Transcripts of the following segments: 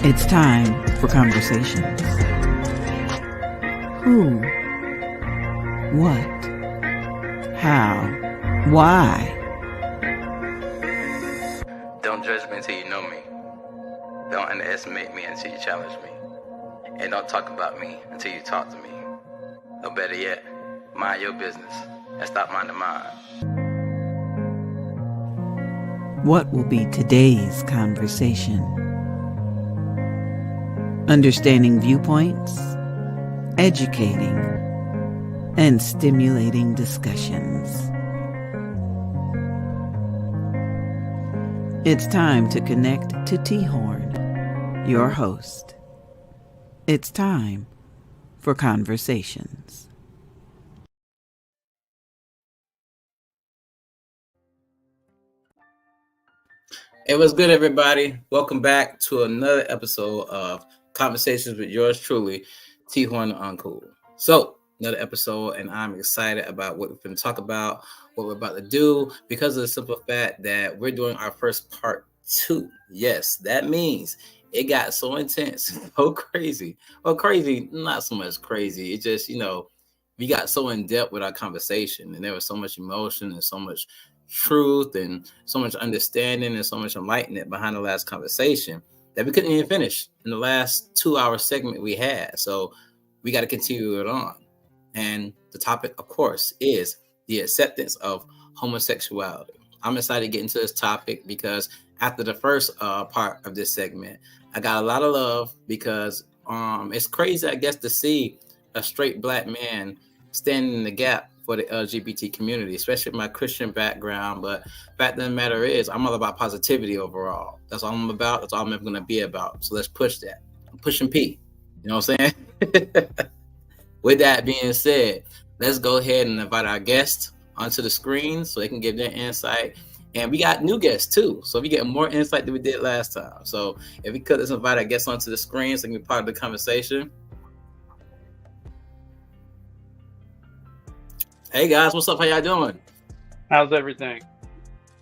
It's time for conversations. Who? What? How? Why? Don't judge me until you know me. Don't underestimate me until you challenge me. And don't talk about me until you talk to me. Or better yet, mind your business and stop minding mine. What will be today's conversation? Understanding viewpoints, educating, and stimulating discussions. It's time to connect to T-Horne, your host. It's time for conversations. Hey, what's good, everybody? Welcome back to another episode of Conversations with yours truly, T-Horne Uncool. So, another episode, and I'm excited about what we're going to talk about, what we're about to do, because of the simple fact that we're doing our first part 2. Yes, that means it got so intense, so crazy. Well, crazy, not so much crazy. It just, we got so in depth with our conversation, and there was so much emotion and so much truth and so much understanding and so much enlightenment behind the last conversation that we couldn't even finish in the last 2-hour segment we had. So we got to continue it on. And the topic, of course, is the acceptance of homosexuality. I'm excited to get into this topic because after the first part of this segment, I got a lot of love because it's crazy, I guess, to see a straight black man standing in the gap for the LGBT community, especially my Christian background. But fact of the matter is, I'm all about positivity overall. That's all I'm about. That's all I'm ever going to be about. So let's push that. I'm pushing P. You know what I'm saying? With that being said, let's go ahead and invite our guests onto the screen so they can give their insight. And we got new guests too. So we get more insight than we did last time. So if we could, let's invite our guests onto the screen so they can be part of the conversation. Hey guys, what's up? How y'all doing? How's everything?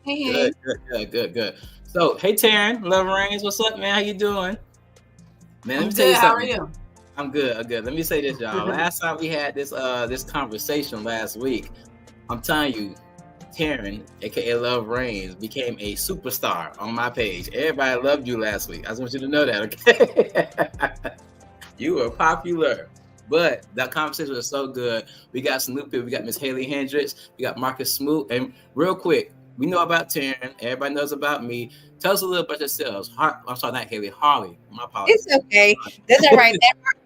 Hey. Good. So, hey T-Horne, Love Reigns, what's up, man? How you doing? Man, let me tell you something. How are you? I'm good. Let me say this, y'all. Last time we had this conversation last week, I'm telling you, T-Horne, aka Love Reigns, became a superstar on my page. Everybody loved you last week. I just want you to know that, okay? You were popular. But that conversation was so good. We got some new people. We got Miss Haley Hendricks. We got Marcus Smoot. And real quick, we know about T-Horne. Everybody knows about me. Tell us a little about yourselves. I'm sorry, not Haley. Harley. My apologies. It's okay. That's all right.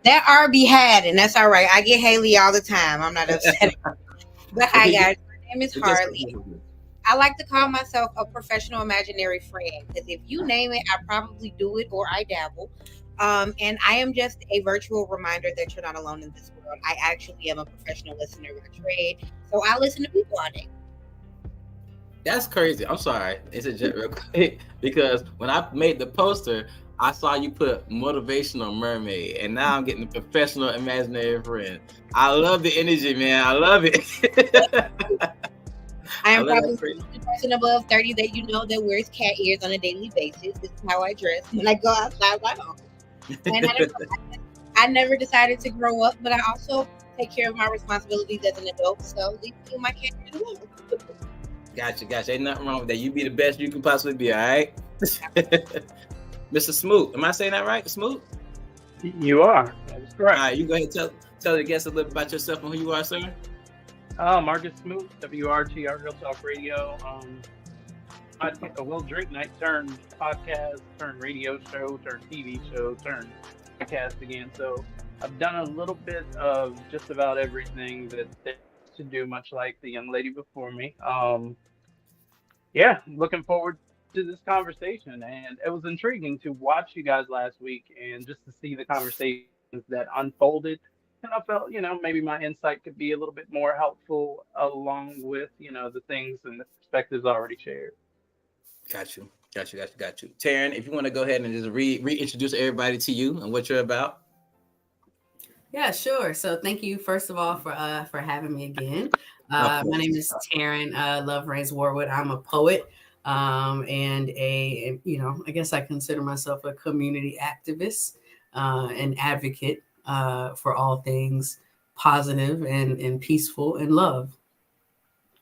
That R be had, and that's all right. I get Haley all the time. I'm not upset. But hi, guys. My name is Harley. I like to call myself a professional imaginary friend because if you name it, I probably do it or I dabble. And I am just a virtual reminder that you're not alone in this world. I actually am a professional listener by trade, so I listen to people all day. That's crazy. I'm sorry. It's a joke real quick because when I made the poster, I saw you put motivational mermaid, and now I'm getting a professional imaginary friend. I love the energy, man. I love it. I am probably the person above 30 that you know that wears cat ears on a daily basis. This is how I dress when I go outside my home. And I never decided to grow up, but I also take care of my responsibilities as an adult. So leave me my cat ears alone. Gotcha. Ain't nothing wrong with that. You be the best you can possibly be, all right? Mr. Smoot, am I saying that right? Smoot? You are. That is correct. All right, you go ahead and tell the guests a little bit about yourself and who you are, sir. Marcus Smoot, WRTR Real Talk Radio. I take a drink night turned podcast, turned radio show, turned TV show, turned podcast again. So I've done a little bit of just about everything that to do, much like the young lady before me. Looking forward to this conversation, and it was intriguing to watch you guys last week and just to see the conversations that unfolded. And I felt, maybe my insight could be a little bit more helpful along with, the things and the perspectives already shared. Got you. T-Horne, if you want to go ahead and just reintroduce everybody to you and what you're about. Yeah, sure. So thank you, first of all, for having me again. My name is T-Horne Love Reigns Warwood. I'm a poet. and I guess I consider myself a community activist, an advocate for all things positive and peaceful and love.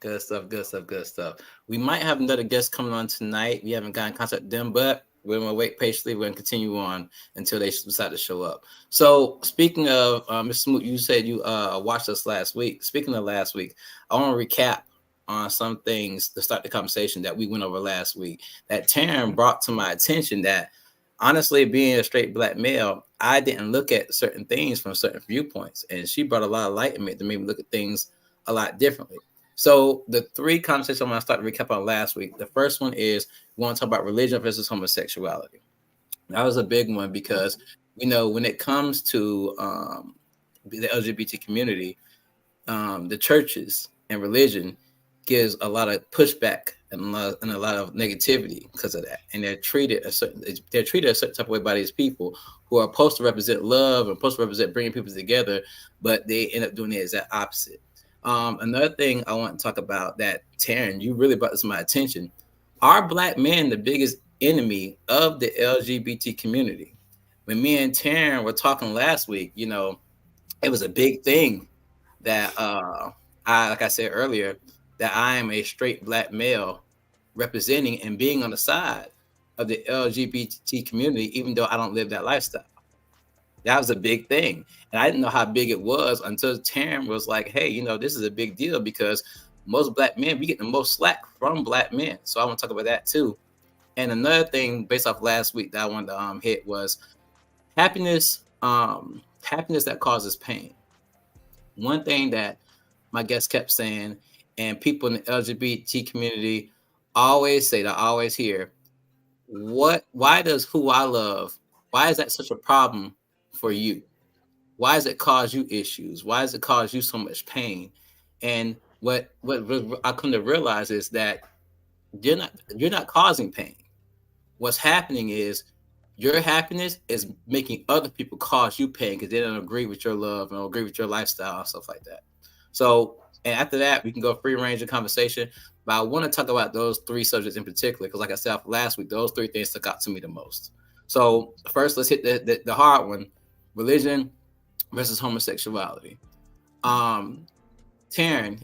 Good stuff, good stuff, good stuff. We might have another guest coming on tonight. We haven't gotten in contact with them, but we're going to wait patiently. We're going to continue on until they decide to show up. So speaking of, Mr. Smoot, you said you watched us last week. Speaking of last week, I want to recap on some things to start the conversation that we went over last week that Taryn brought to my attention that, honestly, being a straight Black male, I didn't look at certain things from certain viewpoints. And she brought a lot of enlightenment to make me look at things a lot differently. So the three conversations I'm going to start to recap on last week. The first one is we want to talk about religion versus homosexuality. That was a big one because, when it comes to the LGBT community, the churches and religion gives a lot of pushback and a lot of negativity because of that. And they're treated a certain type of way by these people who are supposed to represent love and supposed to represent bringing people together, but they end up doing the exact opposite. Another thing I want to talk about that, Taryn, you really brought this to my attention. Are Black men the biggest enemy of the LGBT community? When me and Taryn were talking last week, it was a big thing that like I said earlier, that I am a straight Black male representing and being on the side of the LGBT community, even though I don't live that lifestyle. That was a big thing. And I didn't know how big it was until Taryn was like, hey, this is a big deal because most Black men, we get the most slack from Black men. So I want to talk about that too. And another thing based off last week that I wanted to hit was happiness that causes pain. One thing that my guest kept saying, and people in the LGBT community always say, that I always hear, why does who I love, why is that such a problem for you? Why does it cause you issues? Why does it cause you so much pain? And what I come to realize is that you're not causing pain. What's happening is your happiness is making other people cause you pain because they don't agree with your love and don't agree with your lifestyle and stuff like that. So, and after that, we can go free range of conversation. But I want to talk about those three subjects in particular because, like I said last week, those three things stuck out to me the most. So first, let's hit the hard one. Religion versus homosexuality. Taryn,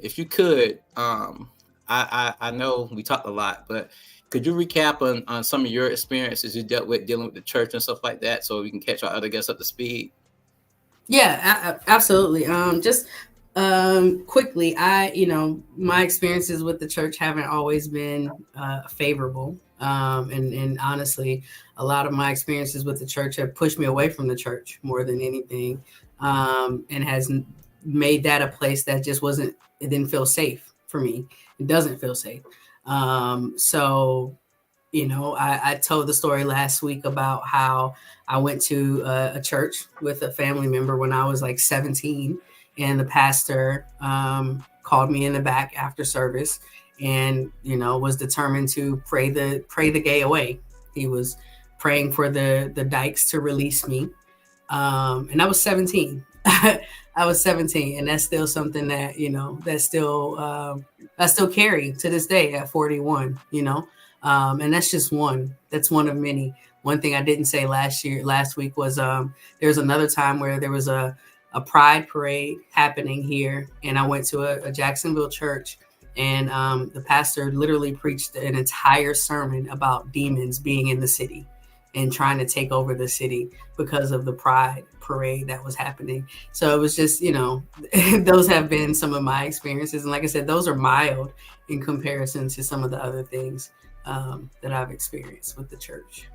if you could, I know we talked a lot, but could you recap on some of your experiences you dealt with dealing with the church and stuff like that so we can catch our other guests up to speed? Yeah, absolutely. Just quickly, my experiences with the church haven't always been favorable. And honestly, a lot of my experiences with the church have pushed me away from the church more than anything, and has made that a place that it didn't feel safe for me. It doesn't feel safe. So, I told the story last week about how I went to a church with a family member when I was like 17, and the pastor called me in the back after service and, was determined to pray the gay away. He was praying for the dykes to release me. And I was 17. I was 17, and that's still something that, I still carry to this day at 41, and that's just that's one of many. One thing I didn't say last week was there was another time where there was a pride parade happening here, and I went to a Jacksonville church, and the pastor literally preached an entire sermon about demons being in the city and trying to take over the city because of the pride parade that was happening. So it was just, those have been some of my experiences. And like I said, those are mild in comparison to some of the other things that I've experienced with the church.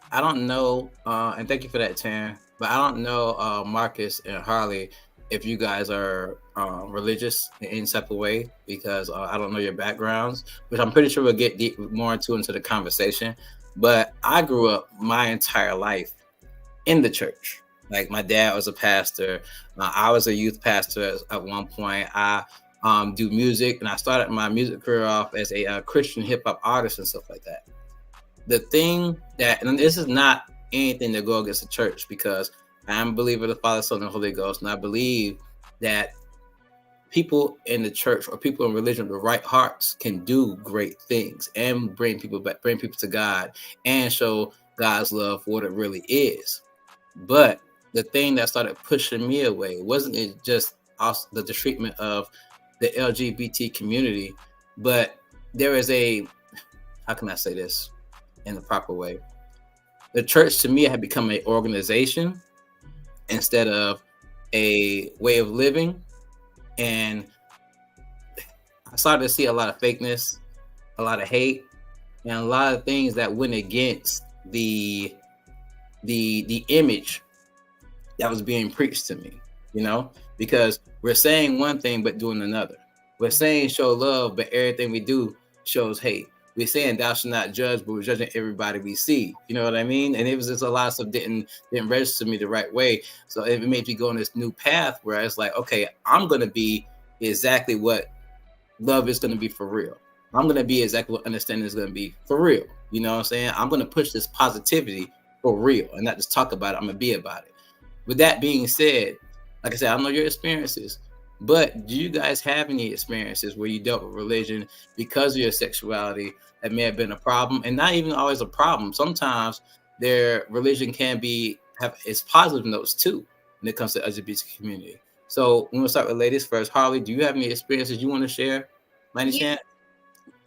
I don't know, and thank you for that, Taryn, but I don't know, Marcus and Harley, if you guys are religious in any type of way, because I don't know your backgrounds, which I'm pretty sure we'll get more into the conversation. But I grew up my entire life in the church. Like my dad was a pastor. I was a youth pastor at one point. I do music, and I started my music career off as a Christian hip hop artist and stuff like that. The thing that, and this is not anything to go against the church, because I'm a believer of the Father, Son, and Holy Ghost, and I believe that people in the church or people in religion with right hearts can do great things and bring people back, bring people to God and show God's love for what it really is. But the thing that started pushing me away wasn't it just also the treatment of the LGBT community, but there is a, how can I say this in the proper way? The church to me had become an organization instead of a way of living. And I started to see a lot of fakeness, a lot of hate, and a lot of things that went against the image that was being preached to me, you know, because we're saying one thing but doing another. We're saying show love, but everything we do shows hate. We're saying thou shalt not judge, but we're judging everybody we see. You know what I mean? And it was just a lot of stuff didn't register me the right way. So it made me go on this new path where it's like, okay, I'm gonna be exactly what love is gonna be for real. I'm gonna be exactly what understanding is gonna be for real. You know what I'm saying? I'm gonna push this positivity for real and not just talk about it. I'm gonna be about it. With that being said, like I said, I don't know your experiences, but do you guys have any experiences where you dealt with religion because of your sexuality that may have been a problem, and not even always a problem? Sometimes their religion can be have its positive notes too when it comes to the LGBT community. So we'll start with ladies first. Harley, do you have any experiences you want to share by any chance?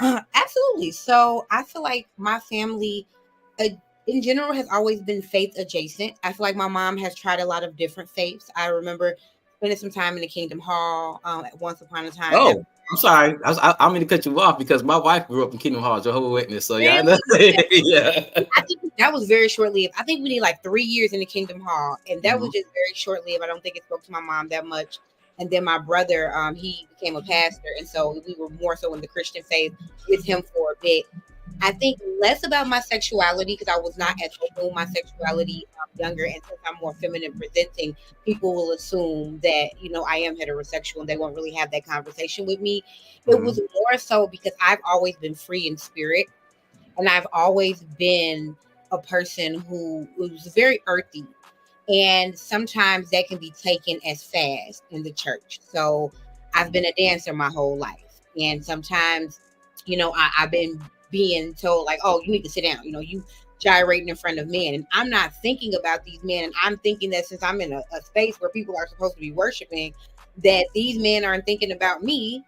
Absolutely. So I feel like my family, in general, has always been faith adjacent. I feel like my mom has tried a lot of different faiths. I remember spending some time in the Kingdom Hall once upon a time. Oh, I'm sorry. I'm going to cut you off because my wife grew up in Kingdom Hall, Jehovah's Witness. So yeah, I know. Yeah. I think that was very short lived. I think we did like 3 years in the Kingdom Hall, and that was just very short lived. I don't think it spoke to my mom that much. And then my brother, he became a pastor, and so we were more so in the Christian faith with him for a bit. I think less about my sexuality because I was not as open with my sexuality younger, and since I'm more feminine presenting, people will assume that, you know, I am heterosexual and they won't really have that conversation with me. It was more so because I've always been free in spirit, and I've always been a person who was very earthy, and sometimes that can be taken as fast in the church. So I've been a dancer my whole life, and sometimes, you know, I've been being told like, oh, you need to sit down, you know, you gyrating in front of men, and I'm not thinking about these men, and I'm thinking that since I'm in a space where people are supposed to be worshiping, that these men aren't thinking about me.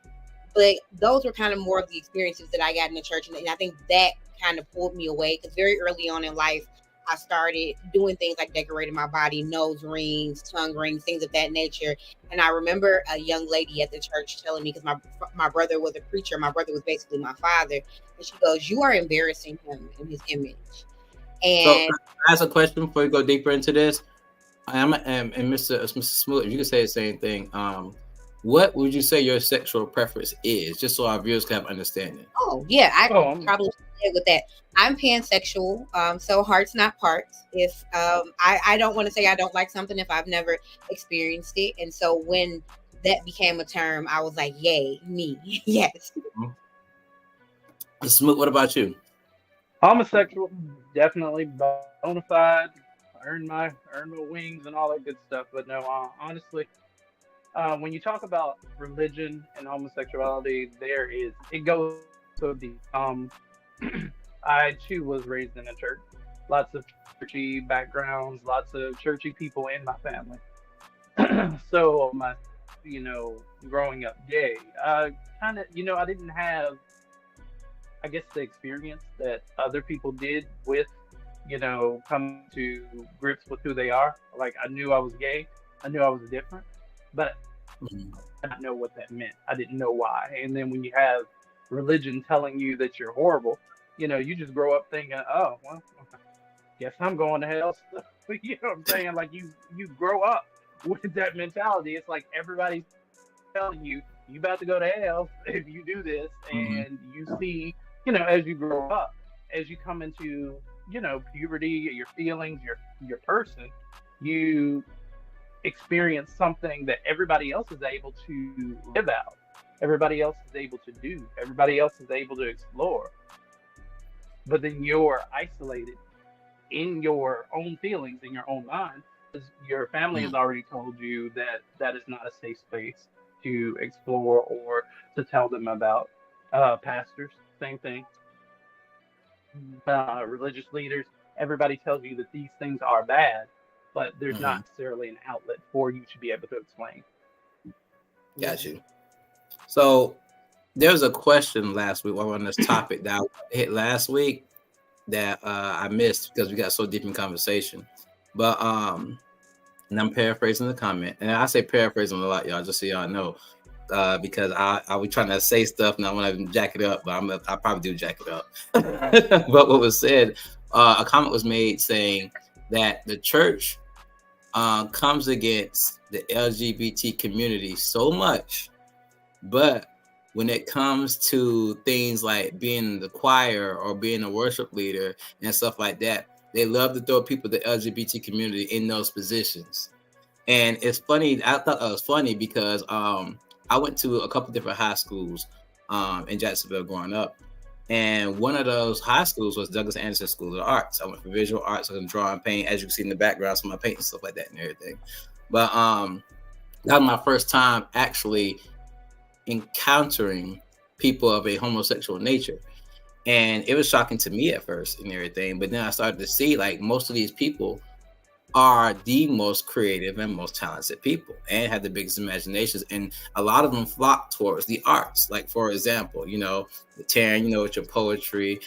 But those were kind of more of the experiences that I got in the church, and I think that kind of pulled me away because very early on in life I started doing things like decorating my body, nose rings, tongue rings, things of that nature. And I remember a young lady at the church telling me, because my brother was a preacher, my brother was basically my father, and she goes, "You are embarrassing him in his image." And so, can I ask a question before we go deeper into this? And Mr. Smoot, if you could say the same thing. What would you say your sexual preference is, just so our viewers can have understanding? Oh yeah, I probably should with that. I'm pansexual, so hearts not parts. If I don't want to say I don't like something if I've never experienced it, and so when that became a term, I was like, "Yay, me, yes." Smoot, what about you? Homosexual, definitely bona fide. Earn my wings and all that good stuff. But no, honestly, when you talk about religion and homosexuality, it goes so deep. I too was raised in a church, lots of churchy backgrounds, lots of churchy people in my family. So my, growing up gay, kind of, I didn't have, I guess, the experience that other people did with, coming to grips with who they are. Like, I knew I was gay, I knew I was different, but I didn't know what that meant. I didn't know why. And then when you have religion telling you that you're horrible, you just grow up thinking, oh, well, guess I'm going to hell. You know what I'm saying? Like, you grow up with that mentality. It's like everybody's telling you, you about to go to hell if you do this. And you see, as you grow up, as you come into, puberty, your feelings, your person, you experience something that everybody else is able to live out. Everybody else is able to do. Everybody else is able to explore. But then you're isolated in your own feelings, in your own mind, because your family has already told you that that is not a safe space. to explore or to tell them about. Pastors, same thing. Religious leaders, everybody tells you that these things are bad, but there's not necessarily an outlet for you to be able to explain. Got you. So there was a question last week on this topic that I hit last week that I missed because we got so deep in conversation. But and I'm paraphrasing the comment, and I say paraphrasing a lot, y'all, just so y'all know, because I was trying to say stuff and I want to jack it up, but I probably do jack it up. But what was said, a comment was made saying that the church comes against the LGBT community so much, but when it comes to things like being in the choir or being a worship leader and stuff like that, they love to throw people, the LGBT community, in those positions. And it's funny. I thought it was funny because I went to a couple different high schools in Jacksonville growing up. And one of those high schools was Douglas Anderson School of Arts. I went for visual arts, I can draw and paint, as you can see in the background, some of my paint and stuff like that and everything. But that was my first time actually encountering people of a homosexual nature. And it was shocking to me at first and everything. But then I started to see like most of these people are the most creative and most talented people and have the biggest imaginations. And a lot of them flock towards the arts. Like, for example, Taryn, with your poetry,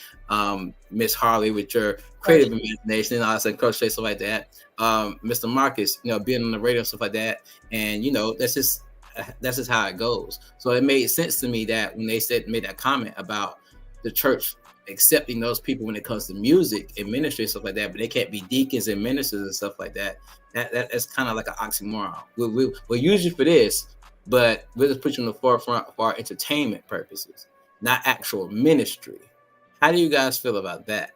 Miss Harley with your creative imagination, and all that crochet, stuff like that. Mr. Marcus, being on the radio, stuff like that. And, that's just how it goes. So it made sense to me that when they made that comment about the church accepting those people when it comes to music and ministry and stuff like that, but they can't be deacons and ministers and stuff like that. That's kind of like an oxymoron. We're usually for this, but we'll just put you in the forefront for our entertainment purposes, not actual ministry. How do you guys feel about that?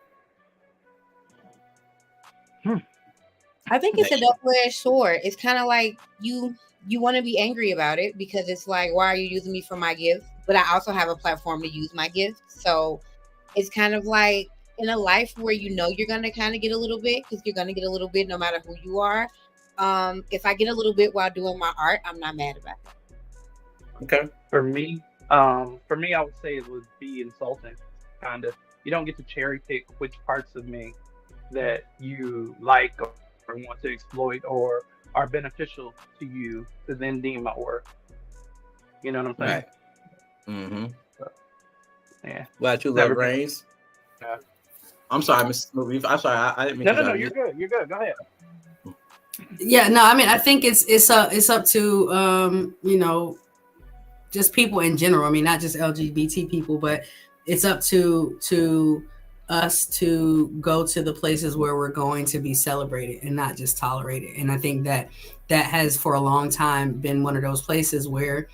I think it's a double-edged sword. It's kind of like you want to be angry about it because it's like, why are you using me for my gift? But I also have a platform to use my gift. So it's kind of like in a life where you're going to kind of get a little bit, because you're going to get a little bit no matter who you are. If I get a little bit while doing my art, I'm not mad about it. Okay. For me, I would say it would be insulting, kind of. You don't get to cherry pick which parts of me that you like or want to exploit or are beneficial to you to then deem my work. You know what I'm saying? Right. Mm-hmm. So, yeah. Glad you love Reigns. Yeah. I'm sorry, Mr. Movie. I'm sorry. I didn't mean No, you're good. You're good. Go ahead. Yeah, no, I mean, I think it's up to just people in general. I mean, not just LGBT people, but it's up to us to go to the places where we're going to be celebrated and not just tolerated. And I think that has for a long time been one of those places where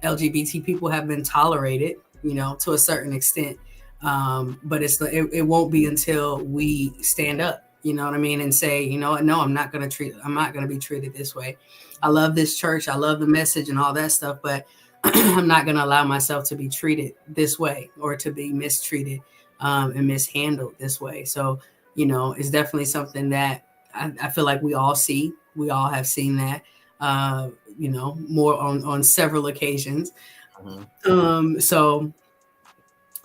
LGBT people have been tolerated, to a certain extent. But it won't be until we stand up, you know what I mean, and say, no, I'm not going to be treated this way. I love this church. I love the message and all that stuff, but I'm not going to allow myself to be treated this way or to be mistreated and mishandled this way. So, it's definitely something that I feel like we all see. We all have seen that, more on several occasions. Mm-hmm. So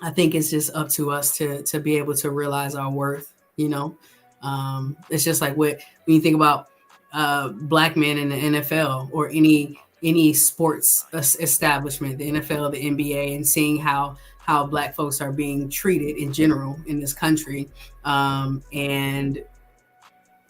I think it's just up to us to be able to realize our worth. It's just like when you think about black men in the NFL or any sports establishment, the NFL, the NBA, and seeing how Black folks are being treated in general in this country. And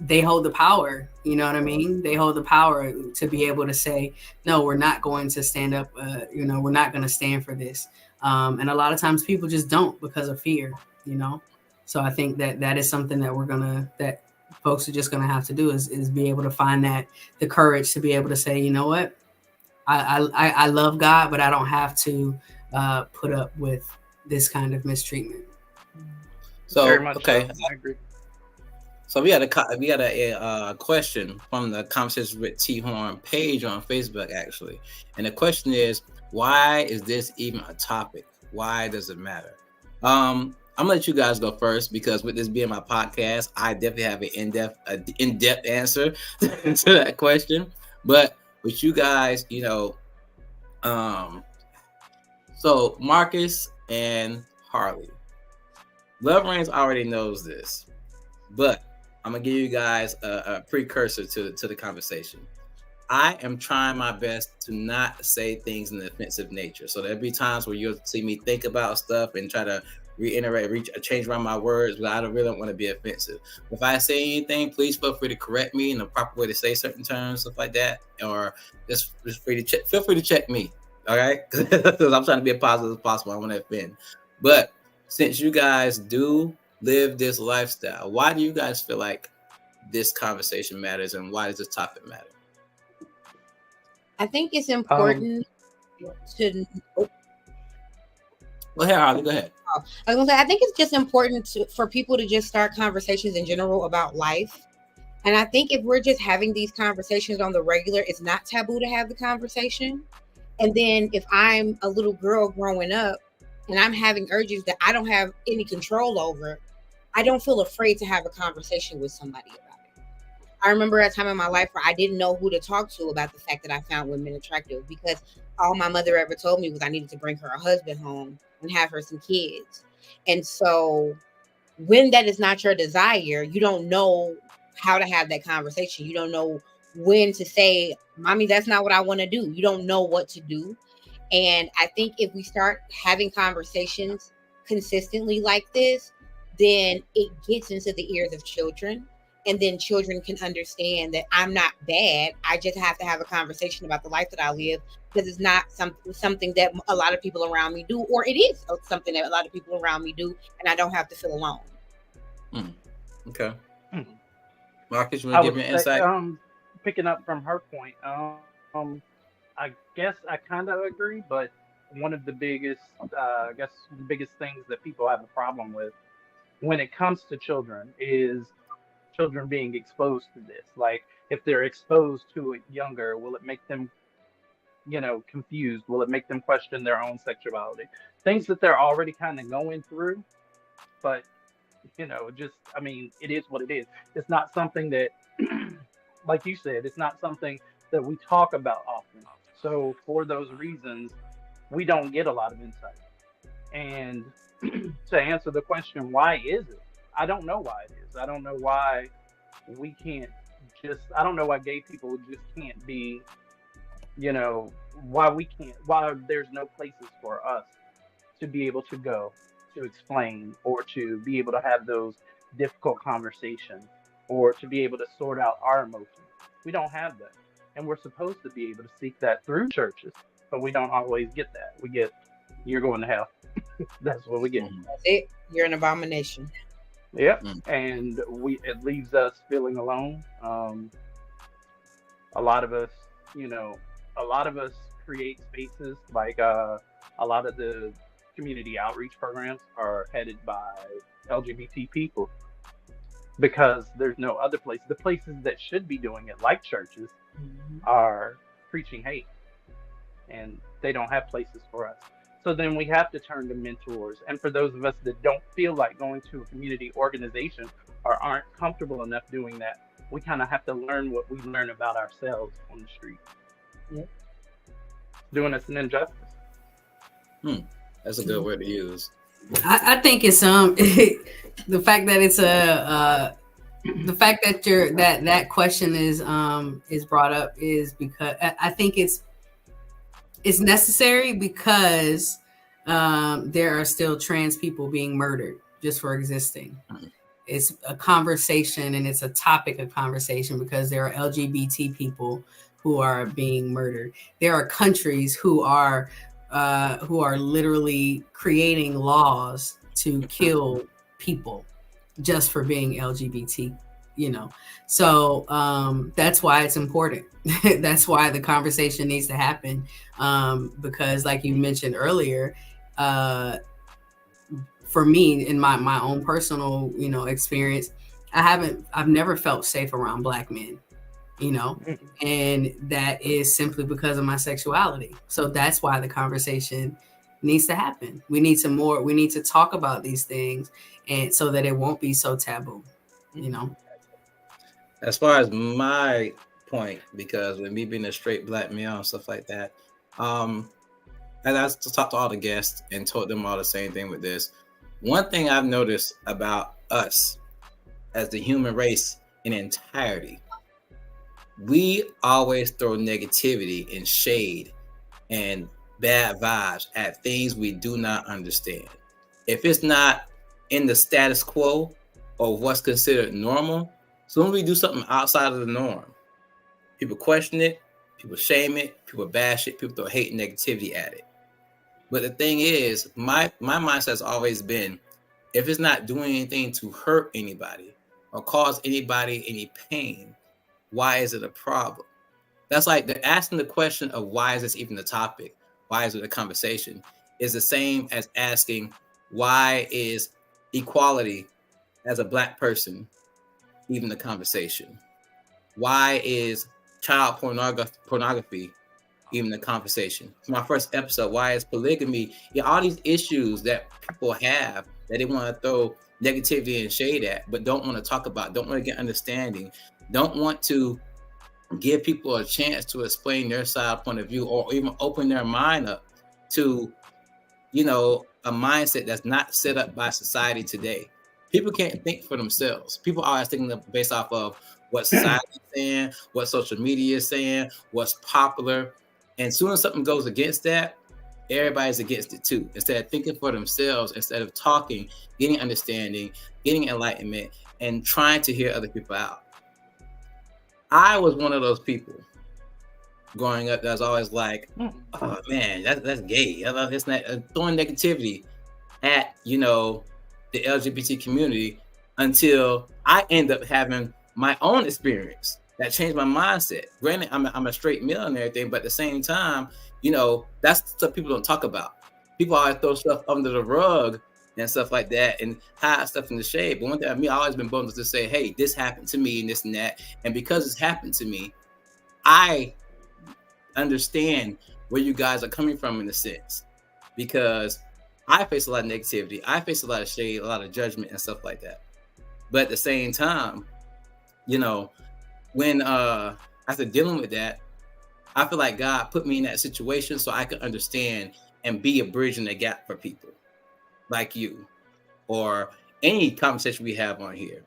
they hold the power, you know what I mean? They hold the power to be able to say, no, we're not going to stand up. We're not going to stand for this. And a lot of times people just don't because of fear, So I think that is something that folks are just going to have to do is be able to find the courage to be able to say, you know what, I love God, but I don't have to put up with this kind of mistreatment. So, very much okay. So. I agree. So we got a question from the Conversations with T-Horne page on Facebook, actually. And the question is, why is this even a topic? Why does it matter? I'm gonna let you guys go first because with this being my podcast, I definitely have an in-depth answer to that question. But with you guys, So Marcus and Harley, Love Reigns already knows this, but I'm gonna give you guys a precursor to the conversation. I am trying my best to not say things in an offensive nature. So there'll be times where you'll see me think about stuff and try to reiterate, change around my words, but I don't really want to be offensive. If I say anything, please feel free to correct me in the proper way to say certain terms, stuff like that, or just feel free to check me. All right, because I'm trying to be as positive as possible. I want to offend, but since you guys do live this lifestyle, why do you guys feel like this conversation matters, and why does this topic matter? I think it's important to. Go ahead, Harley. Go ahead. I was gonna say, I think it's just important for people to just start conversations in general about life. And I think if we're just having these conversations on the regular, it's not taboo to have the conversation. And then if I'm a little girl growing up and I'm having urges that I don't have any control over, I don't feel afraid to have a conversation with somebody about it. I remember a time in my life where I didn't know who to talk to about the fact that I found women attractive, because all my mother ever told me was I needed to bring her a husband home and have her some kids. And so when that is not your desire, you don't know how to have that conversation. You don't know when to say, mommy, that's not what I want to do. You don't know what to do. And I think if we start having conversations consistently like this, then it gets into the ears of children. And then children can understand that I'm not bad. I just have to have a conversation about the life that I live, because it's not something that a lot of people around me do, or it is something that a lot of people around me do, and I don't have to feel alone. Okay. Marcus, you want to give me an insight? Picking up from her point, I guess I kind of agree, but one of the biggest things that people have a problem with when it comes to children is children being exposed to this. Like, if they're exposed to it younger, will it make them, confused? Will it make them question their own sexuality? Things that they're already kind of going through, but it is what it is. It's not something that, like you said, it's not something that we talk about often. So for those reasons, we don't get a lot of insight. And to answer the question, why is it? I don't know why it is. I don't know why I don't know why gay people just can't be, why there's no places for us to be able to go to explain, or to be able to have those difficult conversations, or to be able to sort out our emotions. We don't have that. And we're supposed to be able to seek that through churches, but we don't always get that. We get, you're going to hell. That's what we get. That's it. You're an abomination. Yep. And it leaves us feeling alone. A lot of us create spaces, like a lot of the community outreach programs are headed by LGBT people, because there's no other place. The places that should be doing it, like churches, are preaching hate, and they don't have places for us. So then we have to turn to mentors. And for those of us that don't feel like going to a community organization or aren't comfortable enough doing that, we kind of have to learn what we learn about ourselves on the street. Yep. Doing us an injustice. That's a good word to use. I think it's the fact that it's the fact that that question is brought up is because I think it's necessary, because there are still trans people being murdered just for existing. It's a conversation, and it's a topic of conversation, because there are LGBT people who are being murdered. There are countries who are literally creating laws to kill people just for being LGBT, So that's why it's important. That's why the conversation needs to happen. Because like you mentioned earlier, for me, in my own personal, experience, I've never felt safe around Black men, and that is simply because of my sexuality. So that's why the conversation needs to happen. We need to talk about these things, and so that it won't be so taboo, As far as my point, because with me being a straight Black male and stuff like that, And I talked to all the guests and told them all the same thing with this. One thing I've noticed about us as the human race in entirety, we always throw negativity and shade and bad vibes at things we do not understand. If it's not in the status quo or what's considered normal, so when we do something outside of the norm, people question it, people shame it, people bash it, people throw hate and negativity at it. But the thing is, my mindset has always been, if it's not doing anything to hurt anybody or cause anybody any pain, why is it a problem? That's like they're asking the question of why is this even a topic? Why is it a conversation? Is the same as asking why is equality as a Black person even a conversation? Why is child pornography even a conversation? My first episode, why is polygamy? Yeah, all these issues that people have that they want to throw negativity and shade at, but don't want to talk about, don't want to get understanding, don't want to give people a chance to explain their side point of view or even open their mind up to, a mindset that's not set up by society today. People can't think for themselves. People are always thinking based off of what society is saying, what social media is saying, what's popular. And as soon as something goes against that, everybody's against it too. Instead of thinking for themselves, instead of talking, getting understanding, getting enlightenment, and trying to hear other people out. I was one of those people growing up that was always like, oh man, that's gay. It's not throwing negativity at the LGBT community until I end up having my own experience that changed my mindset. Granted, I'm a straight male and everything, but at the same time, that's stuff people don't talk about. People always throw stuff under the rug and stuff like that and hide stuff in the shade. But one thing I've always been bold to say, hey, this happened to me and this and that. And because it's happened to me, I understand where you guys are coming from in a sense, because I face a lot of negativity. I face a lot of shade, a lot of judgment and stuff like that. But at the same time, when after dealing with that, I feel like God put me in that situation so I could understand and be a bridge in the gap for people like you or any conversation we have on here.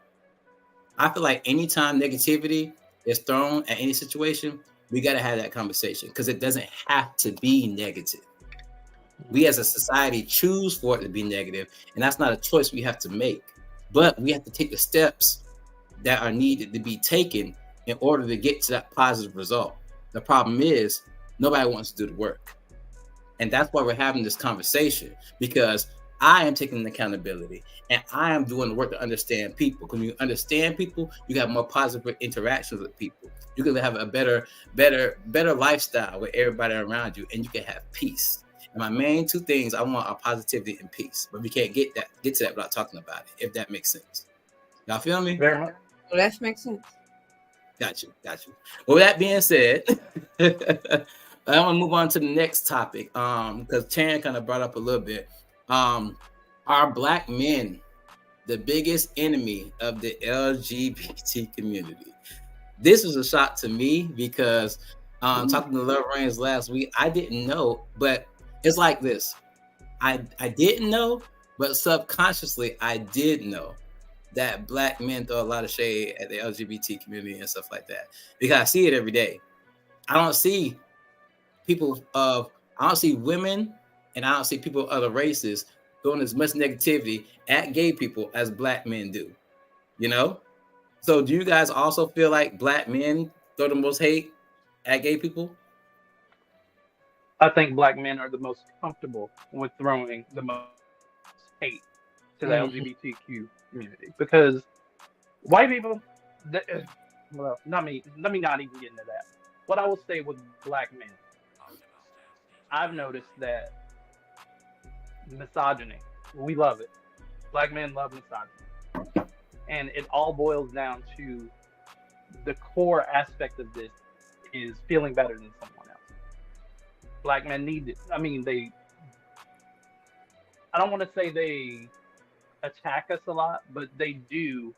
I feel like anytime negativity is thrown at any situation, we got to have that conversation because it doesn't have to be negative. We as a society choose for it to be negative, and that's not a choice we have to make. But we have to take the steps that are needed to be taken in order to get to that positive result. The problem is nobody wants to do the work. And that's why we're having this conversation, because I am taking accountability and I am doing the work to understand people. Because when you understand people, you have more positive interactions with people. You can have a better lifestyle with everybody around you, and you can have peace. And my main two things I want are positivity and peace. But we can't get to that without talking about it, if that makes sense. Y'all feel me? Very much. Well, that makes sense. Got you. Well, with that being said, I want to move on to the next topic. Because Chan kind of brought up a little bit. Are Black men the biggest enemy of the LGBT community? This was a shock to me because talking to Love Reigns last week, I didn't know, but it's like this. I didn't know, but subconsciously I did know that Black men throw a lot of shade at the LGBT community and stuff like that, because I see it every day. I don't see women and I don't see people of other races throwing as much negativity at gay people as Black men do, So do you guys also feel like Black men throw the most hate at gay people? I think Black men are the most comfortable with throwing the most hate to the LGBTQ community, because white people, well, let me not even get into that. What I will say with Black men, I've noticed that misogyny, we love it. Black men love misogyny. And it all boils down to the core aspect of this is feeling better than someone else. Black men need it. I don't want to say they attack us a lot, but they do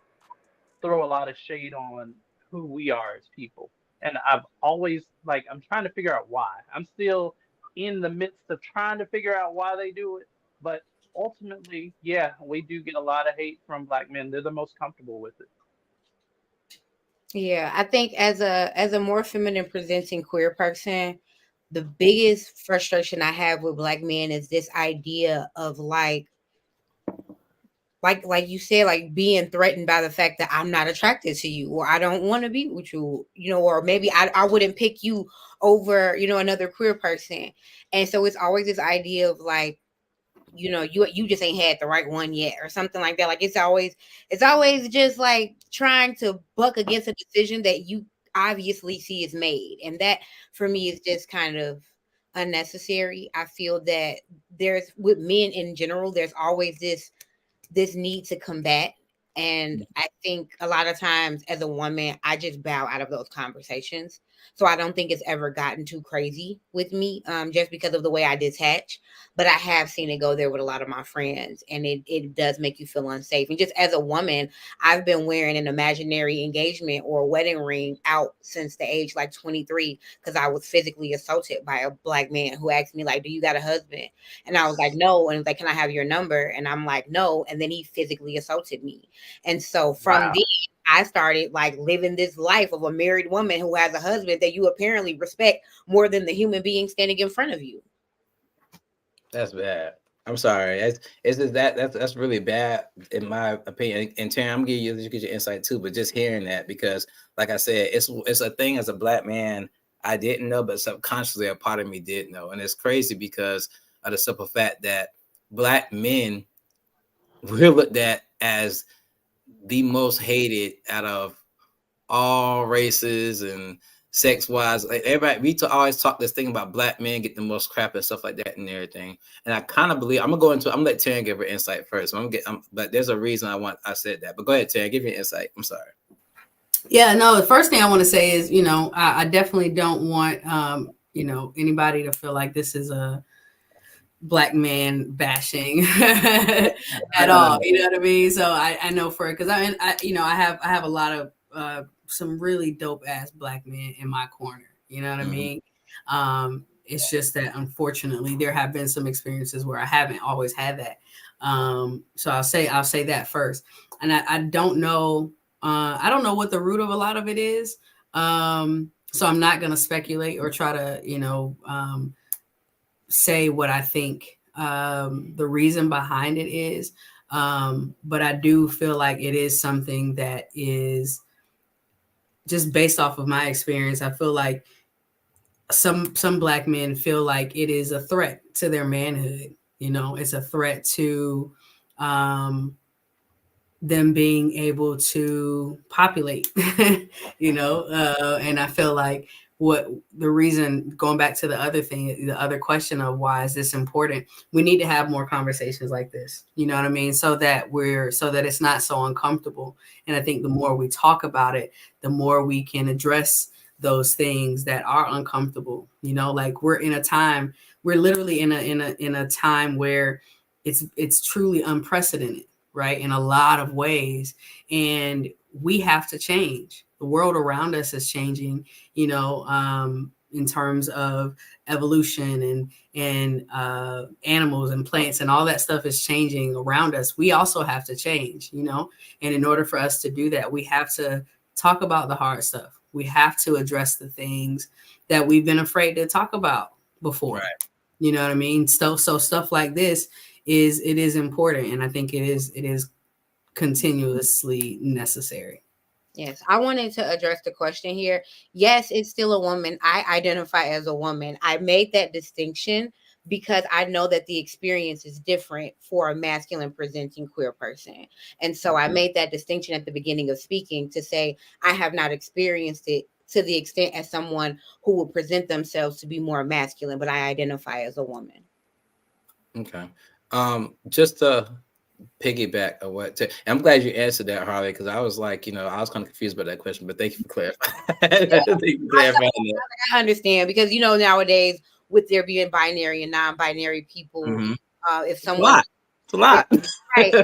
throw a lot of shade on who we are as people. And I've always, I'm trying to figure out why. I'm still in the midst of trying to figure out why they do it. But ultimately, yeah, we do get a lot of hate from black men. They're the most comfortable with it. Yeah, I think as a more feminine presenting queer person, the biggest frustration I have with black men is this idea of like you said, like being threatened by the fact that I'm not attracted to you, or I don't want to be with you, or maybe I wouldn't pick you over, another queer person. And so it's always this idea of like, you just ain't had the right one yet, or something like that. Like it's always just like trying to buck against a decision that you obviously see is made. And that for me is just kind of unnecessary. I feel that there's, with men in general, there's always this need to combat. And I think a lot of times as a woman, I just bow out of those conversations. So I don't think it's ever gotten too crazy with me, just because of the way I detach. But I have seen it go there with a lot of my friends, and it does make you feel unsafe. And just as a woman, I've been wearing an imaginary engagement or a wedding ring out since the age like 23, because I was physically assaulted by a black man who asked me like, "Do you got a husband?" And I was like, "No." And he was like, "Can I have your number?" And I'm like, "No." And then he physically assaulted me. And so from Wow. then, I started like living this life of a married woman who has a husband that you apparently respect more than the human being standing in front of you. That's bad. I'm sorry. It's just that's really bad in my opinion. And Terry, I'm gonna give you get your insight too, but just hearing that, because like I said, it's a thing as a black man I didn't know, but subconsciously a part of me did know. And it's crazy because of the simple fact that black men we're looked at as the most hated out of all races and sex wise. Like everybody, always talk this thing about black men get the most crap and stuff like that and everything. And I kind of believe I'm gonna let Taryn give her insight first. But there's a reason I said that. But go ahead, Taryn, give your insight. I'm sorry. Yeah, no, the first thing I want to say is, I definitely don't want, anybody to feel like this is a black man bashing at all. You know what I mean? So I know because I have a lot of some really dope ass black men in my corner. You know what I mean? It's just that unfortunately there have been some experiences where I haven't always had that. So I'll say that first. And I don't know. I don't know what the root of a lot of it is. So I'm not going to speculate or try to, say what I think the reason behind it is. But I do feel like it is something that is just based off of my experience. I feel like some black men feel like it is a threat to their manhood. It's a threat to them being able to populate, and I feel like what the reason, going back to the other question of why is this important, we need to have more conversations like this, you know what I mean? So that it's not so uncomfortable. And I think the more we talk about it, the more we can address those things that are uncomfortable. Like we're literally in a time where it's truly unprecedented, right? In a lot of ways. And we have to change. The world around us is changing, in terms of evolution and animals and plants and all that stuff is changing around us. We also have to change, and in order for us to do that, we have to talk about the hard stuff. We have to address the things that we've been afraid to talk about before. Right. You know what I mean? So stuff like this is important, and I think it is continuously necessary. Yes, I wanted to address the question here. Yes, it's still a woman. I identify as a woman. I made that distinction because I know that the experience is different for a masculine presenting queer person. And so I made that distinction at the beginning of speaking to say I have not experienced it to the extent as someone who would present themselves to be more masculine, but I identify as a woman. Okay. Just to piggyback of what I'm glad you answered that, Harley, because I was like, I was kind of confused about that question, but thank you for clarifying. I understand because nowadays with there being binary and non-binary people, if someone It's a lot. Right.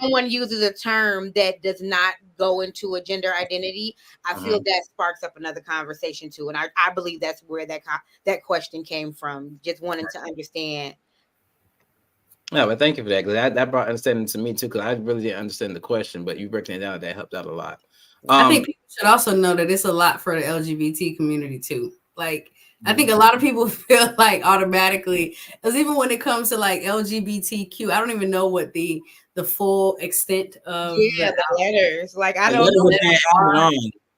Someone uses a term that does not go into a gender identity, I feel that sparks up another conversation too. And I believe that's where that question came from, just wanting to understand. No, but thank you for that, because that brought understanding to me too, because I really didn't understand the question, but you breaking it down, that helped out a lot. I think people should also know that it's a lot for the LGBT community too. Like, I think a lot of people feel like automatically, because even when it comes to like LGBTQ, I don't even know what the full extent of the letters. Like, I don't know.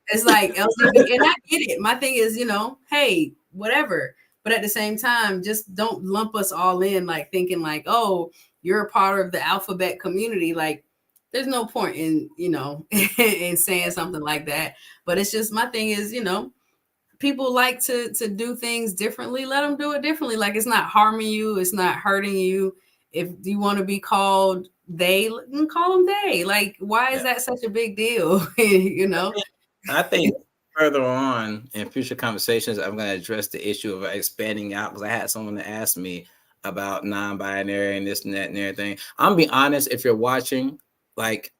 It's like LGBT, and I get it. My thing is, hey, whatever. But at the same time, just don't lump us all in, like thinking like, oh, you're a part of the alphabet community. Like, there's no point in, in saying something like that. But it's just, my thing is, people like to do things differently. Let them do it differently. Like, it's not harming you. It's not hurting you. If you want to be called they, call them they. Like, why is that such a big deal? I think further on in future conversations, I'm going to address the issue of expanding out, because I had someone that asked me about non-binary and this and that and everything. I'm gonna be honest, if you're watching, like,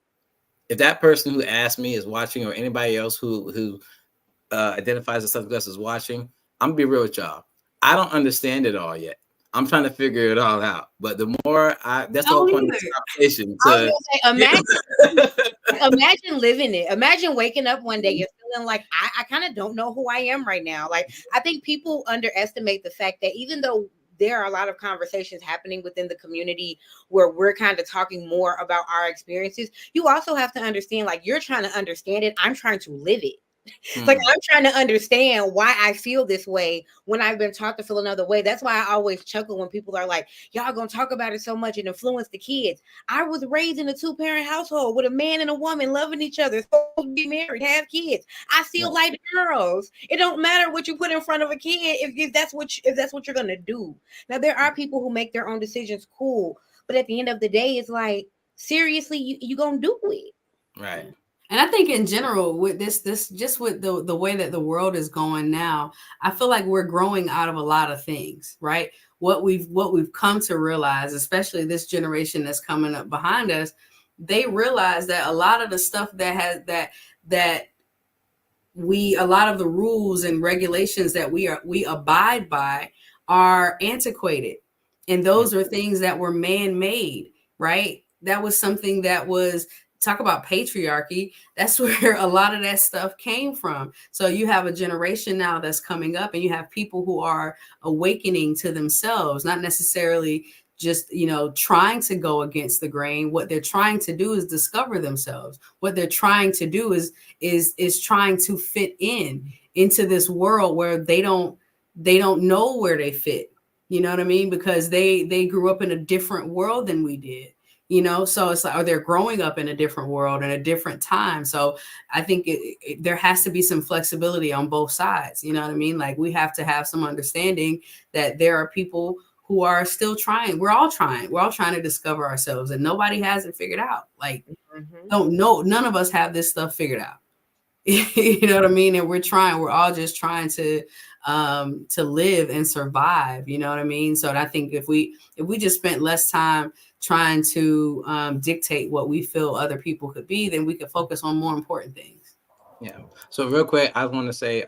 if that person who asked me is watching, or anybody else who identifies as something else is watching, I'm gonna be real with y'all. I don't understand it all yet. I'm trying to figure it all out. But the more that's the whole point of this conversation. I was gonna say, imagine living it. Imagine waking up one day, you're feeling like, I kind of don't know who I am right now. Like, I think people underestimate the fact that even though there are a lot of conversations happening within the community where we're kind of talking more about our experiences, you also have to understand, like, you're trying to understand it. I'm trying to live it. Like, I'm trying to understand why I feel this way when I've been taught to feel another way. That's why I always chuckle when people are like, y'all gonna talk about it so much and influence the kids. I was raised in a 2-parent household with a man and a woman loving each other, supposed to be married, have kids. I still like girls. It don't matter what you put in front of a kid if that's what you're gonna do. Now, there are people who make their own decisions, cool, but at the end of the day, it's like, seriously, you gonna do it, right? And I think in general, with this just with the way that the world is going now, I feel like we're growing out of a lot of things, right? What we've come to realize, especially this generation that's coming up behind us, they realize that a lot of the stuff a lot of the rules and regulations that we abide by are antiquated. And those are things that were man-made, right? That was something that was, talk about patriarchy. That's where a lot of that stuff came from. So you have a generation now that's coming up, and you have people who are awakening to themselves, not necessarily just, trying to go against the grain. What they're trying to do is discover themselves. What they're trying to do is trying to fit into this world where they don't know where they fit. You know what I mean? Because they grew up in a different world than we did. So it's like, or they're growing up in a different world and a different time. So I think there has to be some flexibility on both sides. You know what I mean? Like, we have to have some understanding that there are people who are still trying. We're all trying to discover ourselves, and nobody has it figured out. Like, none of us have this stuff figured out. You know what I mean? And we're all just trying to live and survive. You know what I mean? So I think if we just spent less time trying to dictate what we feel other people could be, then we could focus on more important things. Yeah. So real quick, I want to say,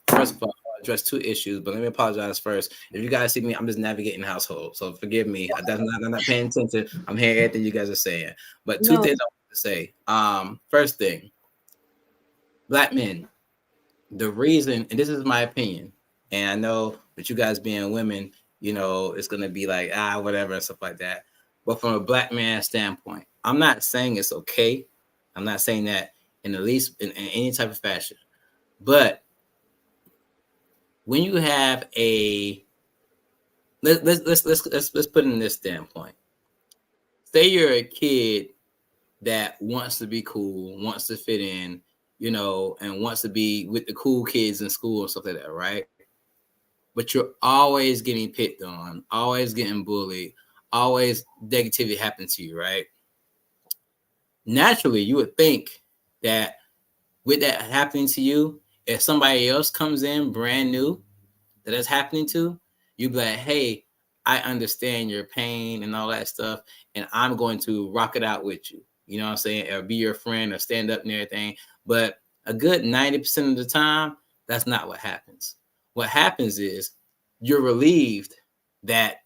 first of all, I'll address 2 issues, but let me apologize first. If you guys see me, I'm just navigating the household, so forgive me. I'm not paying attention. I'm hearing everything you guys are saying. But 2 things I want to say. First thing, Black men, the reason, and this is my opinion, and I know with you guys being women, it's going to be like, whatever, and stuff like that. But from a Black man standpoint, I'm not saying it's okay. I'm not saying that in the least, in any type of fashion. But when you have let's put it in this standpoint. Say you're a kid that wants to be cool, wants to fit in, and wants to be with the cool kids in school and stuff like that, right? But you're always getting picked on, always getting bullied, always negativity happens to you, right? Naturally, you would think that with that happening to you, if somebody else comes in brand new that is happening to, you'd be like, hey, I understand your pain and all that stuff, and I'm going to rock it out with you. You know what I'm saying? Or be your friend or stand up and everything. But a good 90% of the time, that's not what happens. What happens is you're relieved that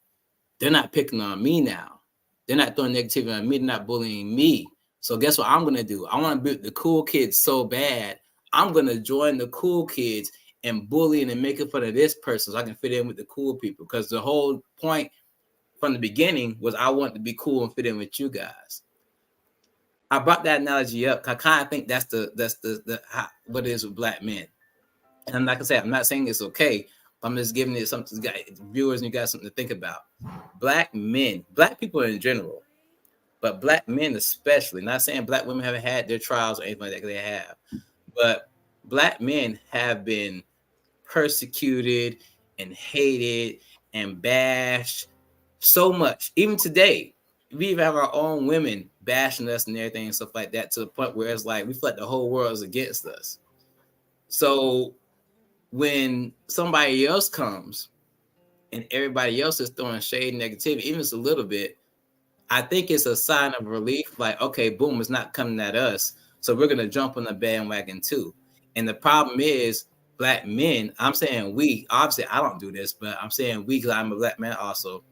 they're not picking on me now. They're not throwing negativity on me. They're not bullying me. So guess what I'm going to do? I want to be the cool kids so bad. I'm going to join the cool kids and bullying and making fun of this person so I can fit in with the cool people. Because the whole point from the beginning was I want to be cool and fit in with you guys. I brought that analogy up. I kind of think that's the what it is with black men. And like I said, I'm not saying it's okay. I'm just giving it something to viewers and you guys something to think about. Black men, black people in general, but black men especially. Not saying black women haven't had their trials or anything like that, they have, but black men have been persecuted and hated and bashed so much. Even today, we even have our own women bashing us and everything and stuff like that, to the point where it's like we feel like the whole world is against us. So when somebody else comes and everybody else is throwing shade and negativity, even just a little bit, I think it's a sign of relief. Like, okay, boom, it's not coming at us. So we're going to jump on the bandwagon too. And the problem is black men, I'm saying we, obviously I don't do this, but I'm saying we, because I'm a black man also,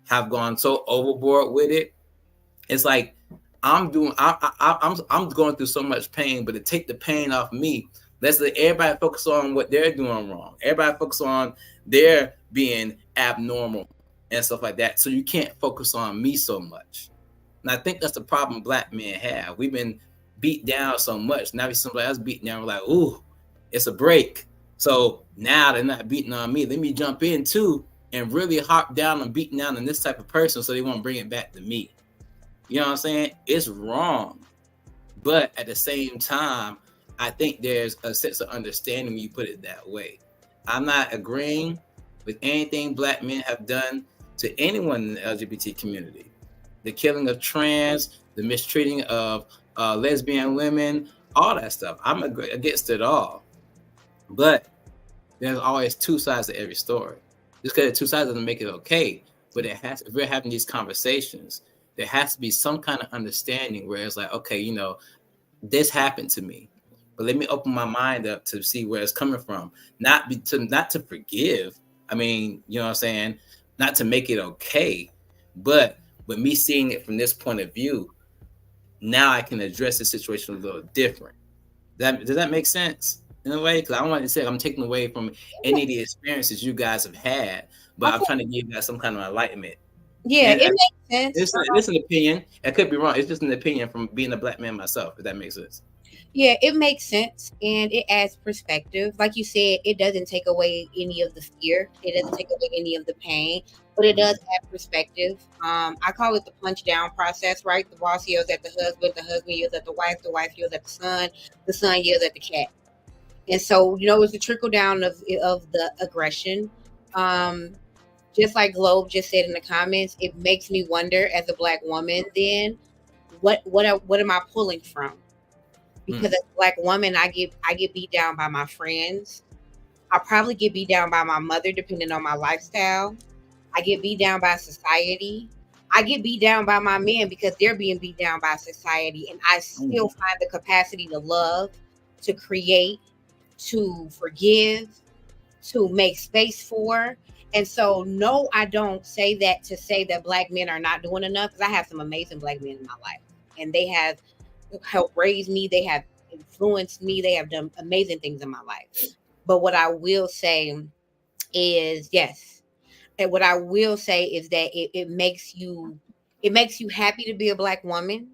have gone so overboard with it. It's like I'm going through so much pain, but to take the pain off me, let's let everybody focus on what they're doing wrong. Everybody focus on their being abnormal and stuff like that. So you can't focus on me so much. And I think that's the problem black men have. We've been beat down so much. Now we see somebody else beating down. We're like, ooh, it's a break. So now they're not beating on me. Let me jump in too and really hop down and beating down on this type of person so they won't bring it back to me. You know what I'm saying? It's wrong. But at the same time, I think there's a sense of understanding when you put it that way. I'm not agreeing with anything black men have done to anyone in the LGBT community. The killing of trans, the mistreating of lesbian women, all that stuff. I'm against it all. But there's always two sides to every story. Just because there's two sides doesn't make it okay. But if we're having these conversations, there has to be some kind of understanding where it's like, okay, you know, this happened to me, but let me open my mind up to see where it's coming from. Not to forgive. I mean, you know what I'm saying? Not to make it okay, but with me seeing it from this point of view, now I can address the situation a little different. Does that make sense in a way? Because I don't want to say I'm taking away from any of the experiences you guys have had, but I'm trying to give you guys some kind of enlightenment. Yeah, it makes sense. It's an opinion. I could be wrong. It's just an opinion from being a black man myself, if that makes sense. Yeah, it makes sense, and it adds perspective. Like you said, it doesn't take away any of the fear. It doesn't take away any of the pain, but it does add perspective. I call it the punch down process, right? The boss yells at the husband yells at the wife yells at the son yells at the cat. And so, you know, it's the trickle down of the aggression. Just like Globe just said in the comments, it makes me wonder as a black woman, then what am I pulling from? Because as a black woman, I get beat down by my friends. I probably get beat down by my mother, depending on my lifestyle. I get beat down by society. I get beat down by my men because they're being beat down by society. And I still find the capacity to love, to create, to forgive, to make space for. And so, no, I don't say that to say that black men are not doing enough, because I have some amazing black men in my life, and they have helped raise me. They have influenced me. They have done amazing things in my life. But what I will say is, yes. And what I will say is that it makes you happy to be a black woman,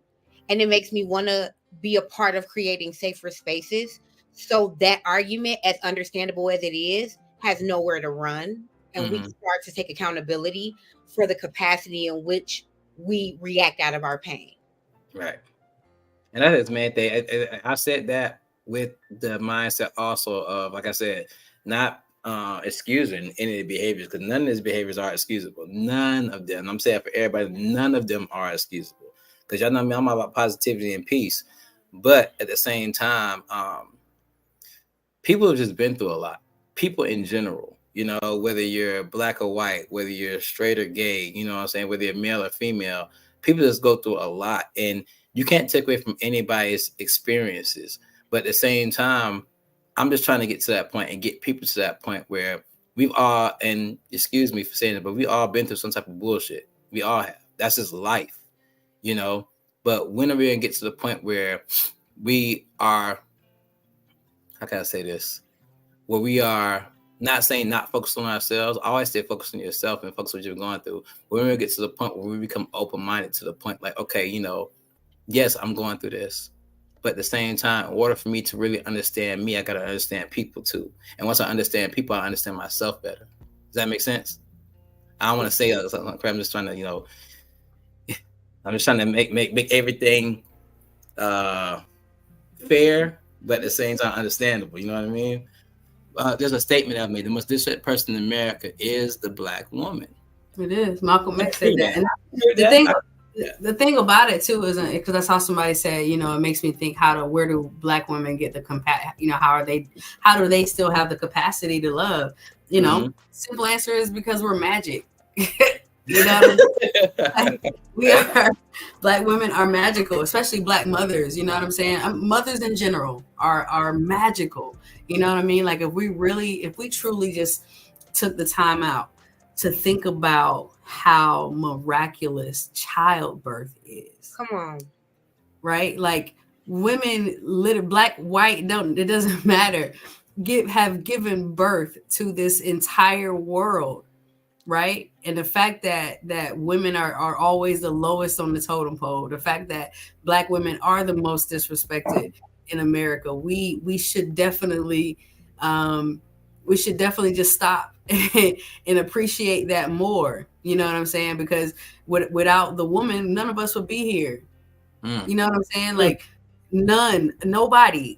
and it makes me want to be a part of creating safer spaces. So that argument, as understandable as it is, has nowhere to run. And we start to take accountability for the capacity in which we react out of our pain. Right. And that is main thing. I said that with the mindset also of, like I said, not excusing any of the behaviors, because none of these behaviors are excusable. None of them. I'm saying for everybody, none of them are excusable. Because y'all know me, I'm all about positivity and peace. But at the same time, people have just been through a lot. People in general. You know, whether you're black or white, whether you're straight or gay, you know what I'm saying, whether you're male or female, people just go through a lot, and you can't take away from anybody's experiences. But at the same time, I'm just trying to get to that point and get people to that point where we've all, and excuse me for saying it, but we all been through some type of bullshit. We all have. That's just life, you know. But when are we gonna get to the point where we are, how can I say this? Where we are not saying not focused on ourselves. I always say focus on yourself and focus on what you're going through. When we get to the point where we become open-minded to the point like, okay, you know, yes, I'm going through this. But at the same time, in order for me to really understand me, I got to understand people too. And once I understand people, I understand myself better. Does that make sense? I don't want to say something. I'm just trying to, you know, I'm just trying to make everything fair, but at the same time understandable. You know what I mean? There's a statement I've made. The most disrespected person in America is the black woman. It is. Malcolm X said that. And the thing about it too is because I saw somebody say, you know, it makes me think where do black women get the you know, how do they still have the capacity to love? You know, simple answer is because we're magic. You know, black women are magical, especially black mothers. You know what I'm saying? Mothers in general are magical. You know what I mean? Like if we truly just took the time out to think about how miraculous childbirth is. Come on. Right? Like women, black, white, it doesn't matter, have given birth to this entire world. Right. And the fact that women are always the lowest on the totem pole, the fact that black women are the most disrespected in America, we should definitely just stop and appreciate that more. You know what I'm saying? Because without the woman, none of us would be here. You know what I'm saying? Like nobody,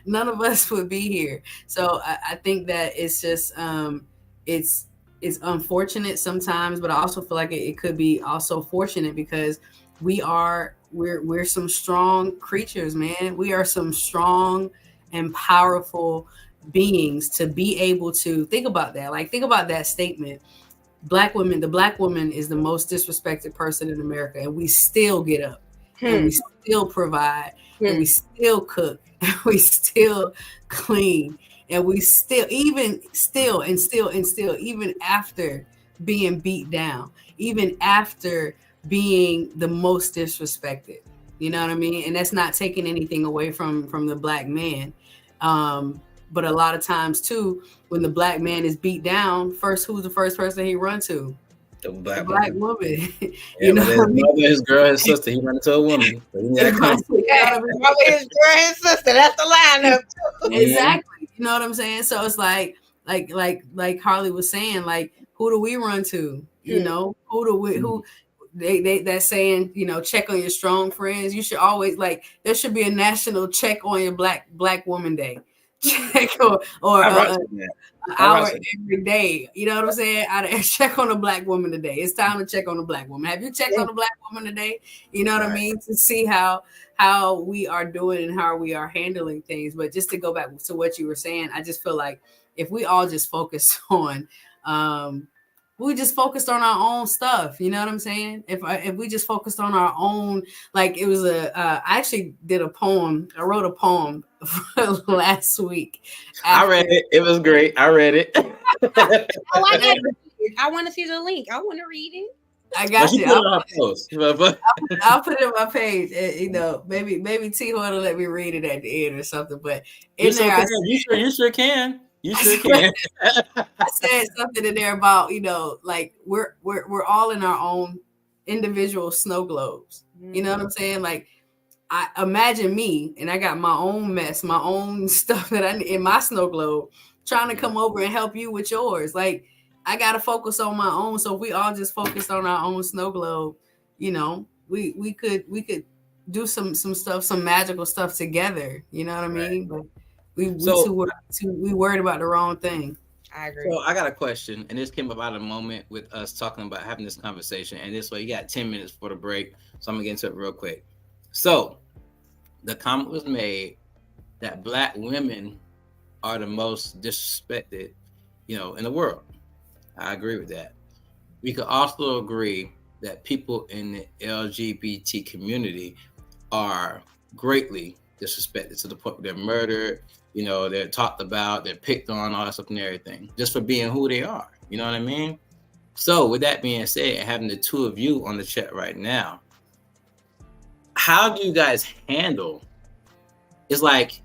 none of us would be here. So I think that it's just it's unfortunate sometimes, but I also feel like it could be also fortunate because we're some strong creatures, man. We are some strong and powerful beings to be able to think about that. Like think about that statement. The black woman is the most disrespected person in America, and we still get up and we still provide and we still cook and we still clean. And we even after being beat down, even after being the most disrespected, you know what I mean? And that's not taking anything away from the black man. But a lot of times too, when the black man is beat down, who's the first person he run to? The black woman. Yeah, you know, his mother, his girl, his sister. He run into a woman. His girl, his sister. That's the lineup. Exactly. You know what I'm saying? So it's like Harley was saying, like, who do we run to? You know, who that's saying, you know, check on your strong friends. You should always there should be a national check on your black woman day. Check or an hour every day. You know what I'm saying? I check on a black woman today. It's time to check on a black woman. Have you checked on a black woman today? You know what I mean? To see how we are doing and how we are handling things. But just to go back to what you were saying, I just feel like if we all just focus on we just focused on our own stuff. You know what I'm saying? If we just focused on our own, like it was I actually did a poem. I wrote a poem last week. I read it. It was great. I read it. I want to see the link. I want to read it. I got you. I'll put it on my page. And, you know, maybe T-Horne will let me read it at the end or something. But you sure can. You sure can. I said something in there about, you know, like we're all in our own individual snow globes. You know what I'm saying? Like I imagine me, and I got my own mess, my own stuff that I in my snow globe, trying to come over and help you with yours. Like I gotta focus on my own. So if we all just focused on our own snow globe, you know, we could do some stuff, some magical stuff together. You know what I mean? But we worried about the wrong thing. I agree. So I got a question, and this came about a moment with us talking about having this conversation. And this way, you got 10 minutes for the break, so I'm gonna get into it real quick. So the comment was made that black women are the most disrespected in the world. I agree with that. We could also agree that people in the LGBT community are greatly disrespected to the point where they're murdered, they're talked about, they're picked on, all that stuff and everything, just for being who they are. You know what I mean? So with that being said, having the two of you on the chat right now, how do you guys handle? It's like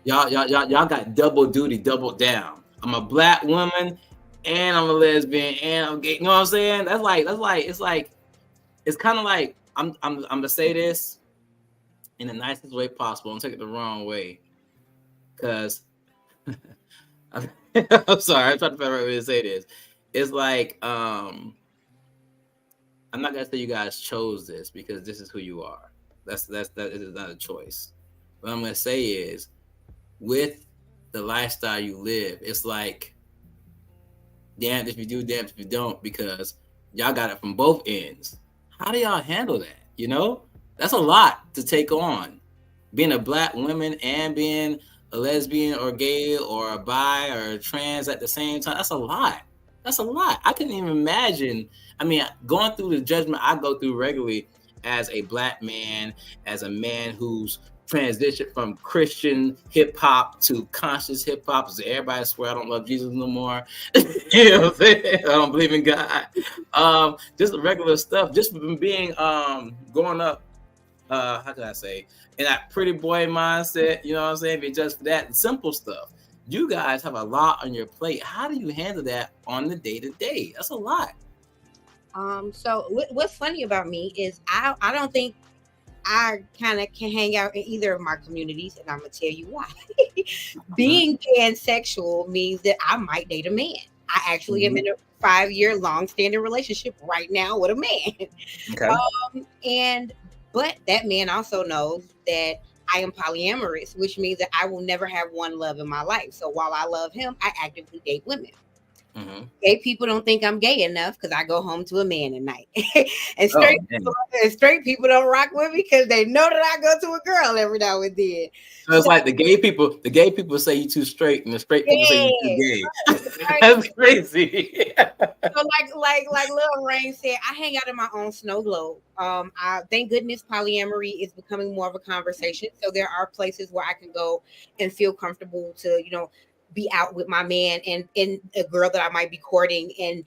y'all got double duty, double down. I'm a black woman and I'm a lesbian and I'm gay. You know what I'm saying? It's kind of like I'm gonna say this in the nicest way possible. Don't take it the wrong way, because I'm sorry. I'm trying to figure out a way to say this. It's like I'm not gonna say you guys chose this because this is who you are. That is not a choice. What I'm gonna say is, with the lifestyle you live, it's like damned if you do, damned if you don't, because y'all got it from both ends. How do y'all handle that? That's a lot to take on. Being a black woman and being a lesbian or gay or a bi or a trans at the same time, that's a lot. I couldn't even imagine. I mean, going through the judgment I go through regularly as a black man, as a man who's transitioned from Christian hip hop to conscious hip hop. So everybody swear I don't love Jesus no more. You know what I'm saying? I don't believe in God. Just regular stuff. Just from being growing up, how can I say, in that pretty boy mindset, you know what I'm saying? If just that simple stuff. You guys have a lot on your plate. How do you handle that on the day-to-day? That's a lot. So what's funny about me is I don't think I kind of can hang out in either of my communities, and I'm gonna tell you why. Being pansexual means that I might date a man. I actually am in a 5-year long-standing relationship right now with a man. Okay. But that man also knows that I am polyamorous, which means that I will never have one love in my life. So while I love him, I actively date women. Gay people don't think I'm gay enough because I go home to a man at night. And straight people don't rock with me because they know that I go to a girl every now and then. So it's like the gay people say you too straight, and the straight people say you too gay. That's crazy. So like Lil Rain said, I hang out in my own snow globe. I thank goodness polyamory is becoming more of a conversation. So there are places where I can go and feel comfortable to, be out with my man and a girl that I might be courting, and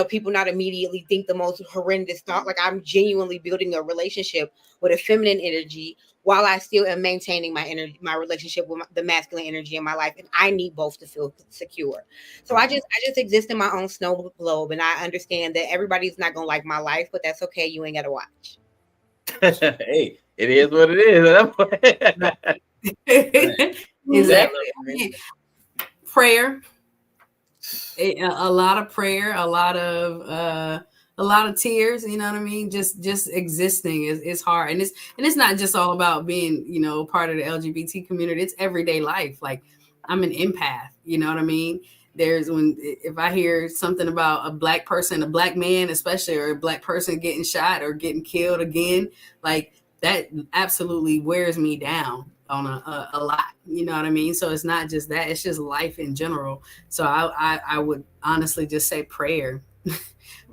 people not immediately think the most horrendous thought. Like, I'm genuinely building a relationship with a feminine energy while I still am maintaining my relationship with the masculine energy in my life, and I need both to feel secure. So I just exist in my own snow globe, and I understand that everybody's not gonna like my life, but that's okay. You ain't gotta watch. Hey, it is what it is. Exactly. Prayer, a lot of prayer, a lot of tears. You know what I mean? Just existing is hard, and it's not just all about being part of the LGBT community. It's everyday life. Like, I'm an empath. You know what I mean? If I hear something about a black person, a black man especially, or a black person getting shot or getting killed again, like, that absolutely wears me down on a lot. You know what I mean? So it's not just that, it's just life in general. So I would honestly just say prayer.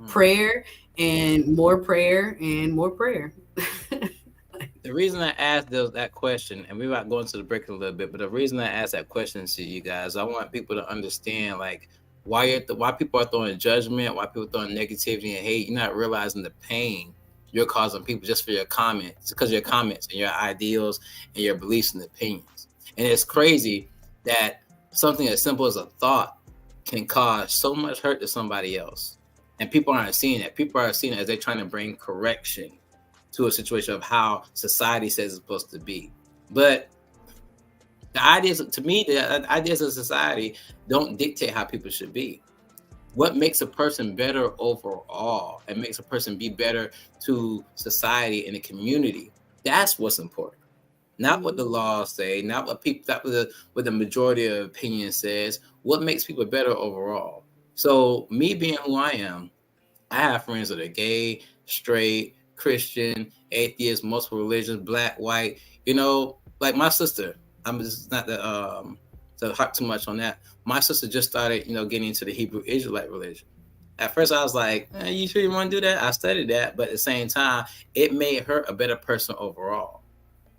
Prayer and more prayer and more prayer. The reason I asked that question, and we're about going to the break a little bit, but the reason I asked that question to you guys, I want people to understand, like, why people are throwing judgment, why people are throwing negativity and hate. You're not realizing the pain you're causing people just for your comments. It's because of your comments and your ideals and your beliefs and opinions. And it's crazy that something as simple as a thought can cause so much hurt to somebody else. And people aren't seeing it. People are seeing it as they're trying to bring correction to a situation of how society says it's supposed to be. But the ideas of society don't dictate how people should be. What makes a person better overall and makes a person be better to society and the community, that's what's important. Not what the laws say, not what the majority of opinion says. What makes people better overall? So me being who I am, I have friends that are gay, straight, Christian, atheist, multiple religions, black, white. Like my sister. I'm just not the to harp too much on that. My sister just started, getting into the Hebrew Israelite religion. At first, I was like, you sure you want to do that? I studied that, but at the same time, it made her a better person overall.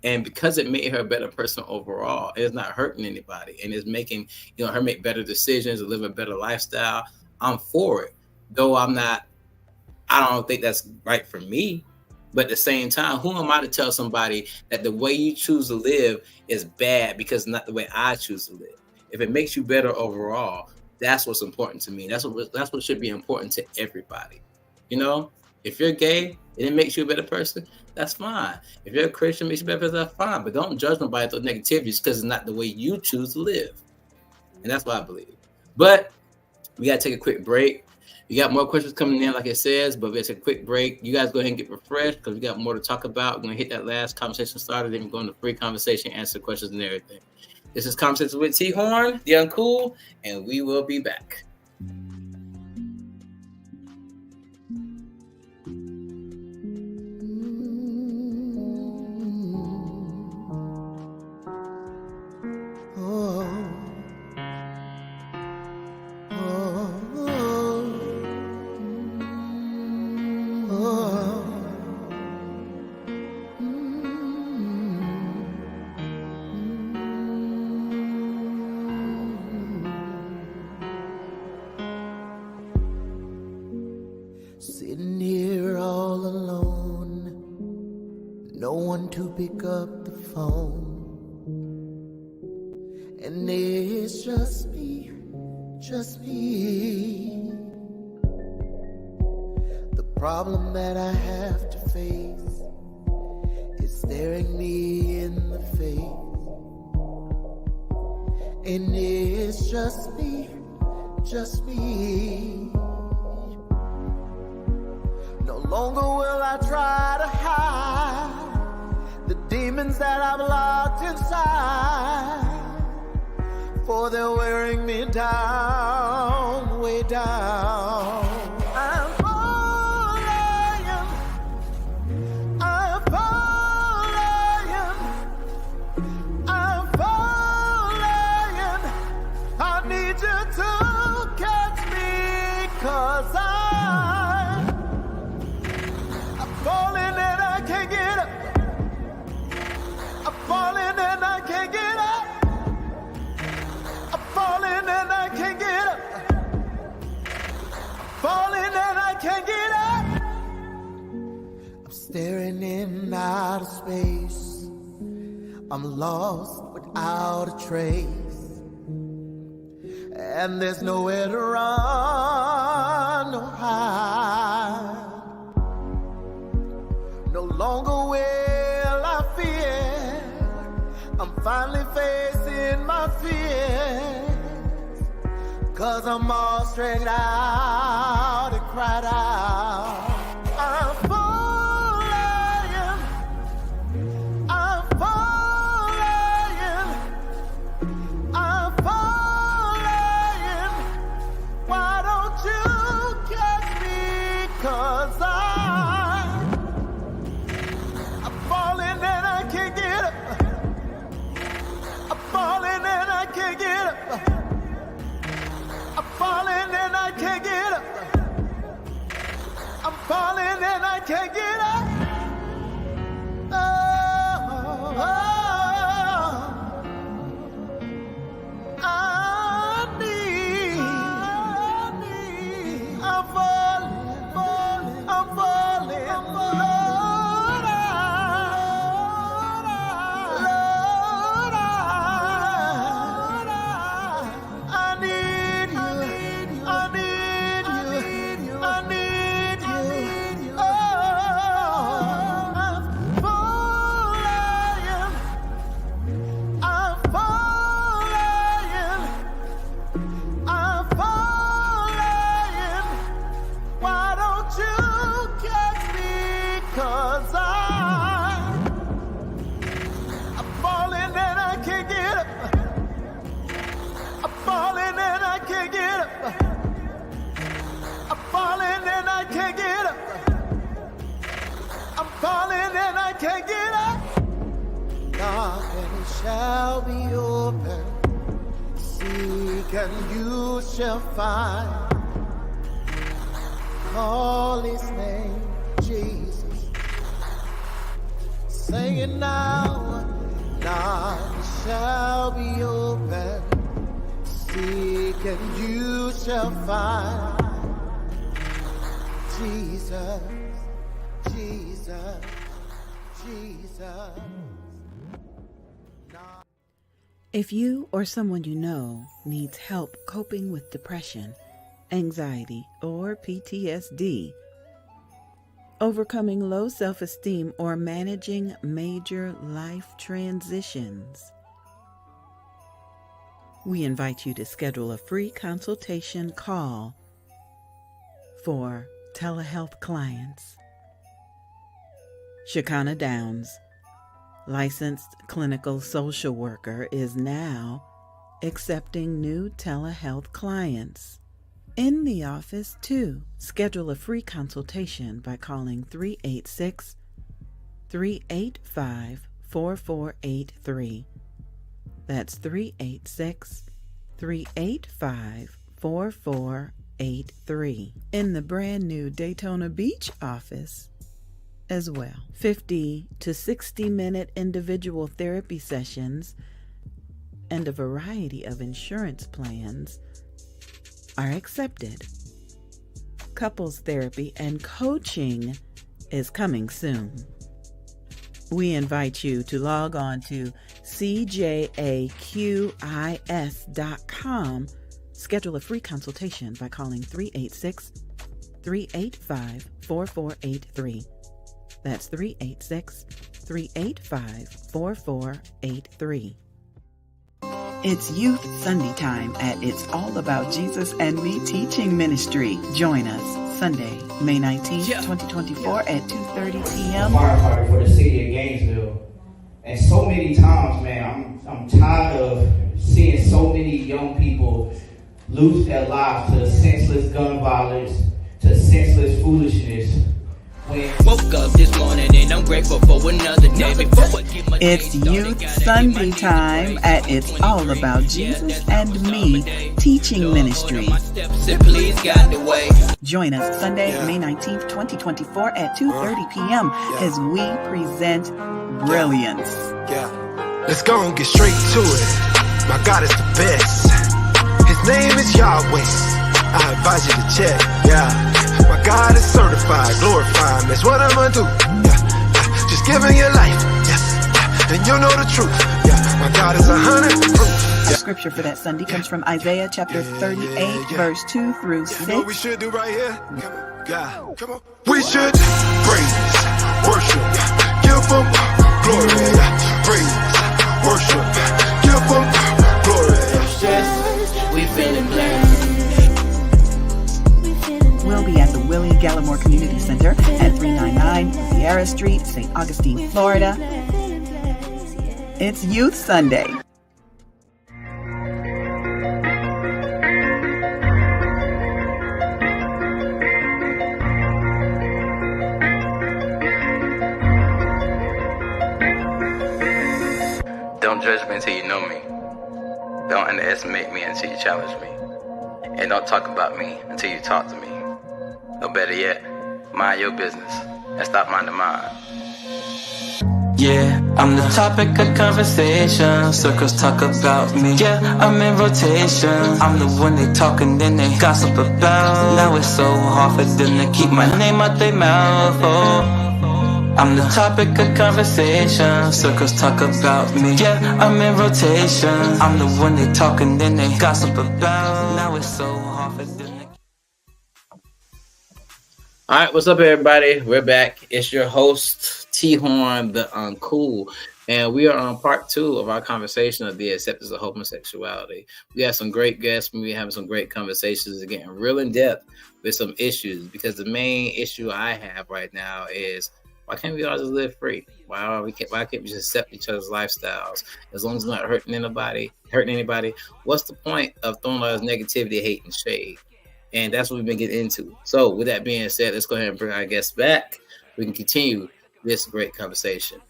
And because it made her a better person overall, it's not hurting anybody, and it's making her make better decisions and live a better lifestyle. I'm for it, though I don't think that's right for me. But at the same time, who am I to tell somebody that the way you choose to live is bad because it's not the way I choose to live? If it makes you better overall, that's what's important to me. That's what should be important to everybody. If you're gay and it makes you a better person, that's fine. If you're a Christian, it makes you a better person, that's fine. But don't judge nobody through negativity just because it's not the way you choose to live. And that's what I believe. But we got to take a quick break. We got more questions coming in, like it says, but we'll take a quick break. You guys go ahead and get refreshed because we got more to talk about. We're going to hit that last conversation started, then we're going to free conversation, answer questions and everything. This is Conversations with T-Horne, the Uncool, and we will be back. Sitting here all alone, no one to pick up the phone, and it's just me. The problem that I have to face is staring me in the face, and it's just me. No longer will I try to hide the demons that I've locked inside, for they're wearing me down, way down. I'm falling. I need you to catch me, 'cause I'm falling and I can't get up. I'm falling and I can't get up. I'm falling and I can't get up. Falling and I can't get up. I'm staring in outer space. I'm lost without a trace, and there's nowhere to run or hide. No longer will I fear. I'm finally facing my fears, 'cause I'm all straight out and cried out. I'm falling. Why don't you catch me? 'Cause I'm falling and I can't get up. I'm falling and I can't get up. I'm falling and I can't get up. I'm falling and I can't get up. Can't get up. Knock and it shall be open. and you shall find. Call his name, Jesus. Sing it now, now shall be open. Seek and you shall find. Jesus, Jesus, Jesus. If you or someone you know needs help coping with depression, anxiety, or PTSD, overcoming low self-esteem, or managing major life transitions, we invite you to schedule a free consultation call for telehealth clients. Shekinah Downs, licensed clinical social worker, is now accepting new telehealth clients. In the office, too. Schedule a free consultation by calling 386-385-4483. That's 386-385-4483. In the brand new Daytona Beach office as well. 50 to 60-minute individual therapy sessions and a variety of insurance plans are accepted. Couples therapy and coaching is coming soon. We invite you to log on to cjaqis.com. Schedule a free consultation by calling 386-385-4483. That's 386-385-4483. It's Youth Sunday time at It's All About Jesus and Me Teaching Ministry. Join us Sunday, May 19th, 2024 at 2:30 p.m. Firefighter for the city of Gainesville. And so many times, man, I'm tired of seeing so many young people lose their lives to senseless gun violence, to senseless foolishness. Woke up this morning and I'm grateful for another day. It's Youth Sunday time at It's All About Jesus and Me Teaching Ministry. Join us Sunday, May 19th, 2024 at 2:30 p.m. as we present Brilliance. Let's go and get straight to it. My God is the best. His name is Yahweh. I advise you to check. My God is certified, glorified. That's what I'm gonna do. Just giving your life. And you know the truth. My God is 100 proof. The scripture for that Sunday comes from Isaiah chapter 38, verse 2 through 6. You know what we should do right here? Come on. We should praise, worship, give him glory. Praise, worship, give him glory. We feeling blessed. We'll be at the Willie Gallimore Community Center at 399 Riviera Street, St. Augustine, Florida. It's Youth Sunday. Don't judge me until you know me. Don't underestimate me until you challenge me. And don't talk about me until you talk to me. Or better yet, mind your business and stop minding mine. Yeah, I'm the topic of conversation. Circles talk about me. Yeah, I'm in rotation. I'm the one they talking, then they gossip about. Now it's so hard for them to keep my name out their mouth. Oh, I'm the topic of conversation. Circles talk about me. Yeah, I'm in rotation. I'm the one they talking, then they gossip about. Now it's so hard for them to. All right, what's up, everybody? We're back. It's your host, T-Horne, the Uncool, and we are on part 2 of our conversation of the acceptance of homosexuality. We have some great guests. We're having some great conversations and getting real in depth with some issues, because the main issue I have right now is, why can't we all just live free? Why can't we just accept each other's lifestyles? As long as we're not hurting anybody, what's the point of throwing all this negativity, hate, and shade? And that's what we've been getting into. So with that being said, let's go ahead and bring our guests back. We can continue this great conversation.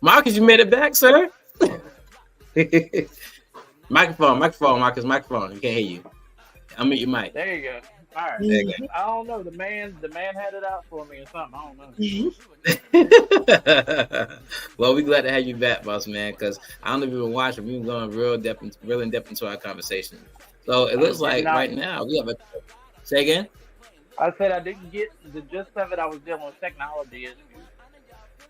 Marcus, you made it back, sir. Microphone, Marcus, microphone. You can't hear you. Unmute your mic. There you go. All right. There you I don't know. The man had it out for me or something. I don't know. go. Well, we're glad to have you back, boss man, because I don't know if you've been watching. We've been going real in depth into our conversation. So it looks like right now we have a. Say again. I said I didn't get the gist of it. I was dealing with technology issues.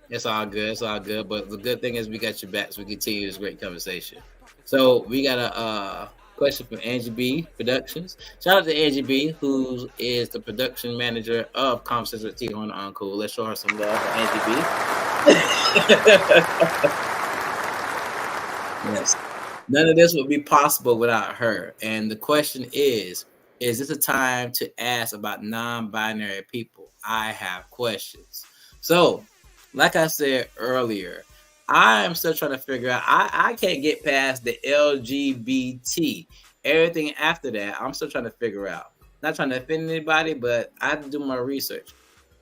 It's all good. It's all good. But the good thing is we got your back, so we continue this great conversation. So we got a question from Angie B Productions. Shout out to Angie B, who is the production manager of Conversations with T-Horne on Cool. Let's show her some love for Angie B. Yes. None of this would be possible without her. And the question is this a time to ask about non-binary people? I have questions. So, like I said earlier, I am still trying to figure out. I can't get past the LGBT. Everything after that, I'm still trying to figure out. Not trying to offend anybody, but I have to do my research.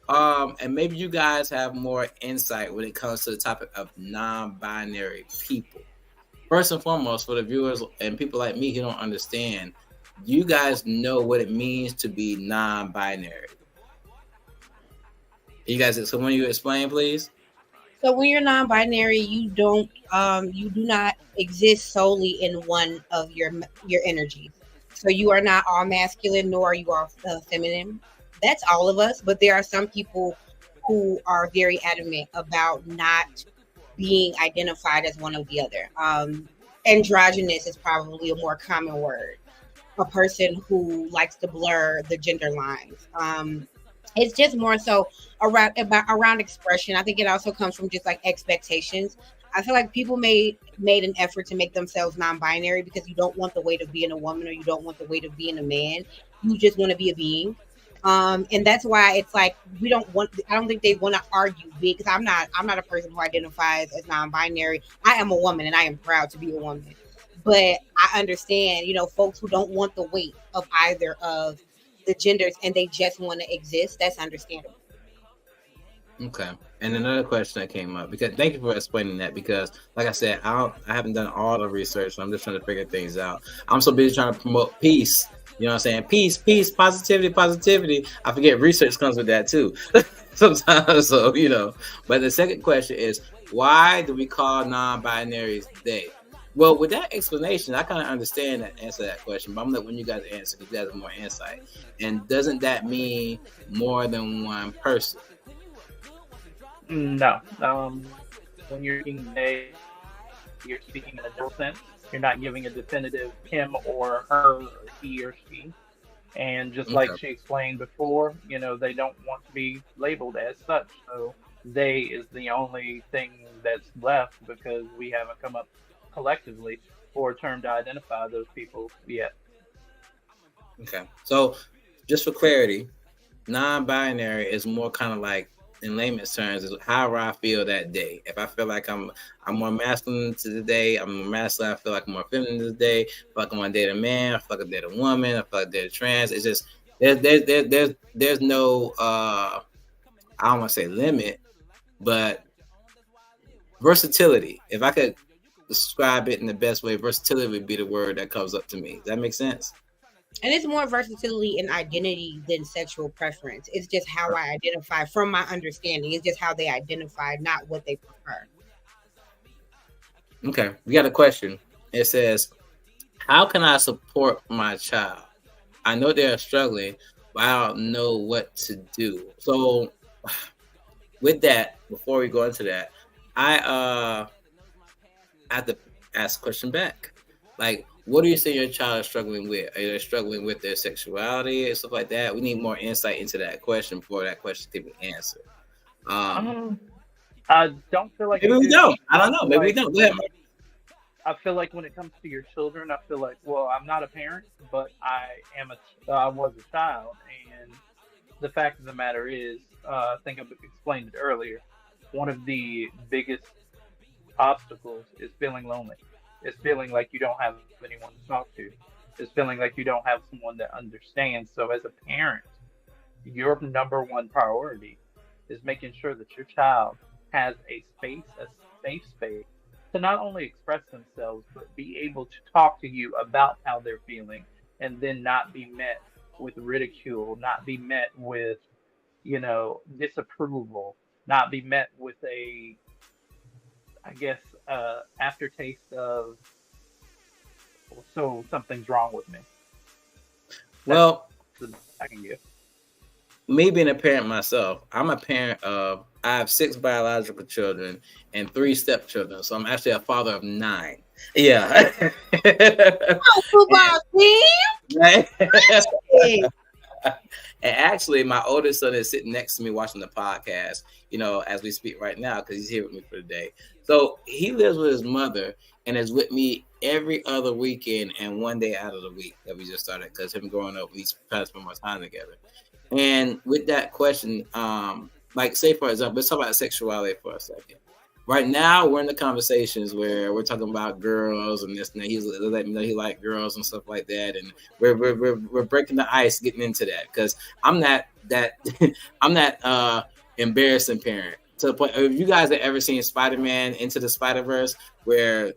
And maybe you guys have more insight when it comes to the topic of non-binary people. First and foremost, for the viewers and people like me who don't understand, you guys know what it means to be non-binary. You guys, so when you explain, please. So when you're non-binary, you do not exist solely in one of your energies. So you are not all masculine, nor are you all feminine. That's all of us. But there are some people who are very adamant about not being identified as one or the other. Androgynous is probably a more common word. A person who likes to blur the gender lines. It's just more so around expression. I think it also comes from just like expectations. I feel like people made an effort to make themselves non-binary because you don't want the weight of being a woman or you don't want the weight of being a man. You just want to be a being. And that's why it's like I don't think they want to argue because I'm not a person who identifies as non-binary. I am a woman and I am proud to be a woman. But I understand, folks who don't want the weight of either of the genders and they just want to exist. That's understandable. Okay. And another question that came up, because thank you for explaining that, because like I said, I haven't done all the research, so I'm just trying to figure things out. I'm so busy trying to promote peace. You know what I'm saying? Peace, positivity. I forget research comes with that too. Sometimes, so But the second question is, why do we call non-binaries they? Well, with that explanation, I kind of understand that answer that question, but I'm gonna let you guys answer because you guys have more insight. And doesn't that mean more than one person? No. When you're speaking they, you're speaking in a dual sense. You're not giving a definitive him or her, or he or she. And just like she explained before, they don't want to be labeled as such. So they is the only thing that's left because we haven't come up collectively for a term to identify those people yet. Okay. So just for clarity, non-binary is more kind of like, in layman's terms, is how I feel that day. If I feel like I'm more masculine today, I'm more masculine. I feel like I'm more feminine today. I feel like I want to date a man. I feel like I date a woman. I feel like I date a trans. It's just there's no I don't want to say limit, but versatility. If I could describe it in the best way, versatility would be the word that comes up to me. Does that make sense? And it's more versatility in identity than sexual preference. It's just how I identify, from my understanding. It's just how they identify, not what they prefer. Okay, we got a question. It says, how can I support my child? I know they're struggling, but I don't know what to do. So with that, before we go into that, I have to ask a question back. Like, what do you say your child is struggling with? Are they struggling with their sexuality and stuff like that? We need more insight into that question before that question can be answered. I don't feel like maybe we don't. I don't know. Maybe we don't. Go ahead, Mike. I feel like when it comes to your children, I feel like, well, I'm not a parent, but I was a child, and the fact of the matter is, I think I explained it earlier. One of the biggest obstacles is feeling lonely. It's feeling like you don't have anyone to talk to. It's feeling like you don't have someone that understands. So as a parent, your number one priority is making sure that your child has a safe space to not only express themselves, but be able to talk to you about how they're feeling, and then not be met with ridicule, not be met with, disapproval, not be met with a, I guess, aftertaste of, so something's wrong with me. Well, I can give. Me being a parent myself, I'm a parent of, I have 6 biological children and 3 stepchildren. So I'm actually a father of 9. Yeah. Football team. Right? And actually, my oldest son is sitting next to me watching the podcast, as we speak right now, because he's here with me for the day. So he lives with his mother and is with me every other weekend and one day out of the week that we just started, because him growing up, we try to spend more time together. And with that question, like say, for example, let's talk about sexuality for a second. Right now, we're in the conversations where we're talking about girls and this and that. He's letting me know he likes girls and stuff like that, and we're breaking the ice, getting into that, because I'm that I'm that embarrassing parent, to the point. If you guys have ever seen Spider-Man Into the Spider-Verse, where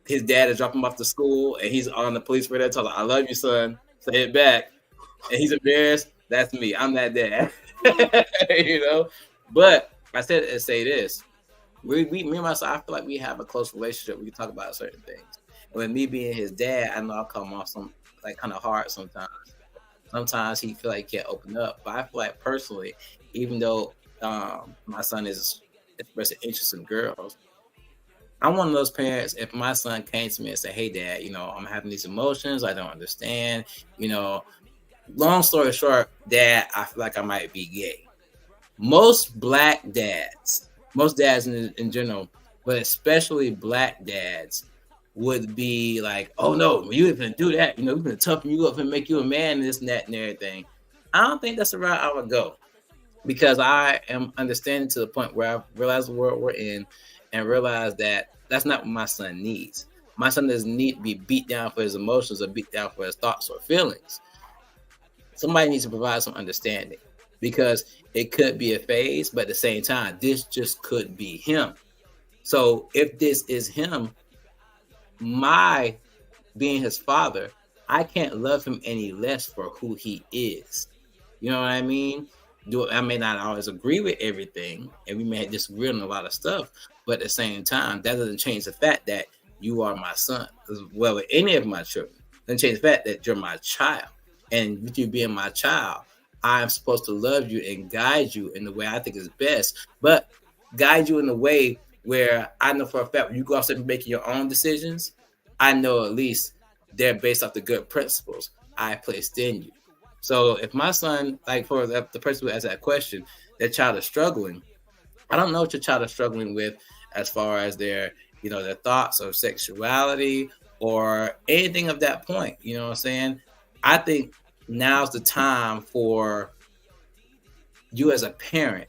his dad is dropping him off to school and he's on the police radar telling him, "I love you, son. Say it back," and he's embarrassed. That's me. I'm that dad. But I said to say this. Me and myself, I feel like we have a close relationship. We can talk about certain things. And with me being his dad, I know I'll come off some kind of hard sometimes. Sometimes he feel like he can't open up. But I feel like personally, even though my son is expressing interest in girls, I'm one of those parents. If my son came to me and said, "Hey, Dad, I'm having these emotions. I don't understand. Long story short, Dad, I feel like I might be gay." Most dads in general, but especially black dads, would be like, "Oh no, you ain't gonna do that. We're gonna toughen you up and make you a man, and this and that and everything." I don't think that's the route I would go, because I am understanding to the point where I realize the world we're in and realize that that's not what my son needs. My son doesn't need to be beat down for his emotions or beat down for his thoughts or feelings. Somebody needs to provide some understanding, because it could be a phase, but at the same time, this just could be him. So if this is him, my being his father, I can't love him any less for who he is. You know what I mean? I may not always agree with everything, and we may disagree on a lot of stuff, but at the same time, that doesn't change the fact that you are my son, as well with any of my children. It doesn't change the fact that you're my child. And with you being my child, I'm supposed to love you and guide you in the way I think is best, but guide you in a way where I know for a fact when you go out and making your own decisions, I know at least they're based off the good principles I placed in you. So if my son, like for the person who asked that question, their child is struggling, I don't know what your child is struggling with as far as their thoughts of sexuality or anything of that point. You know what I'm saying? I think now's the time for you as a parent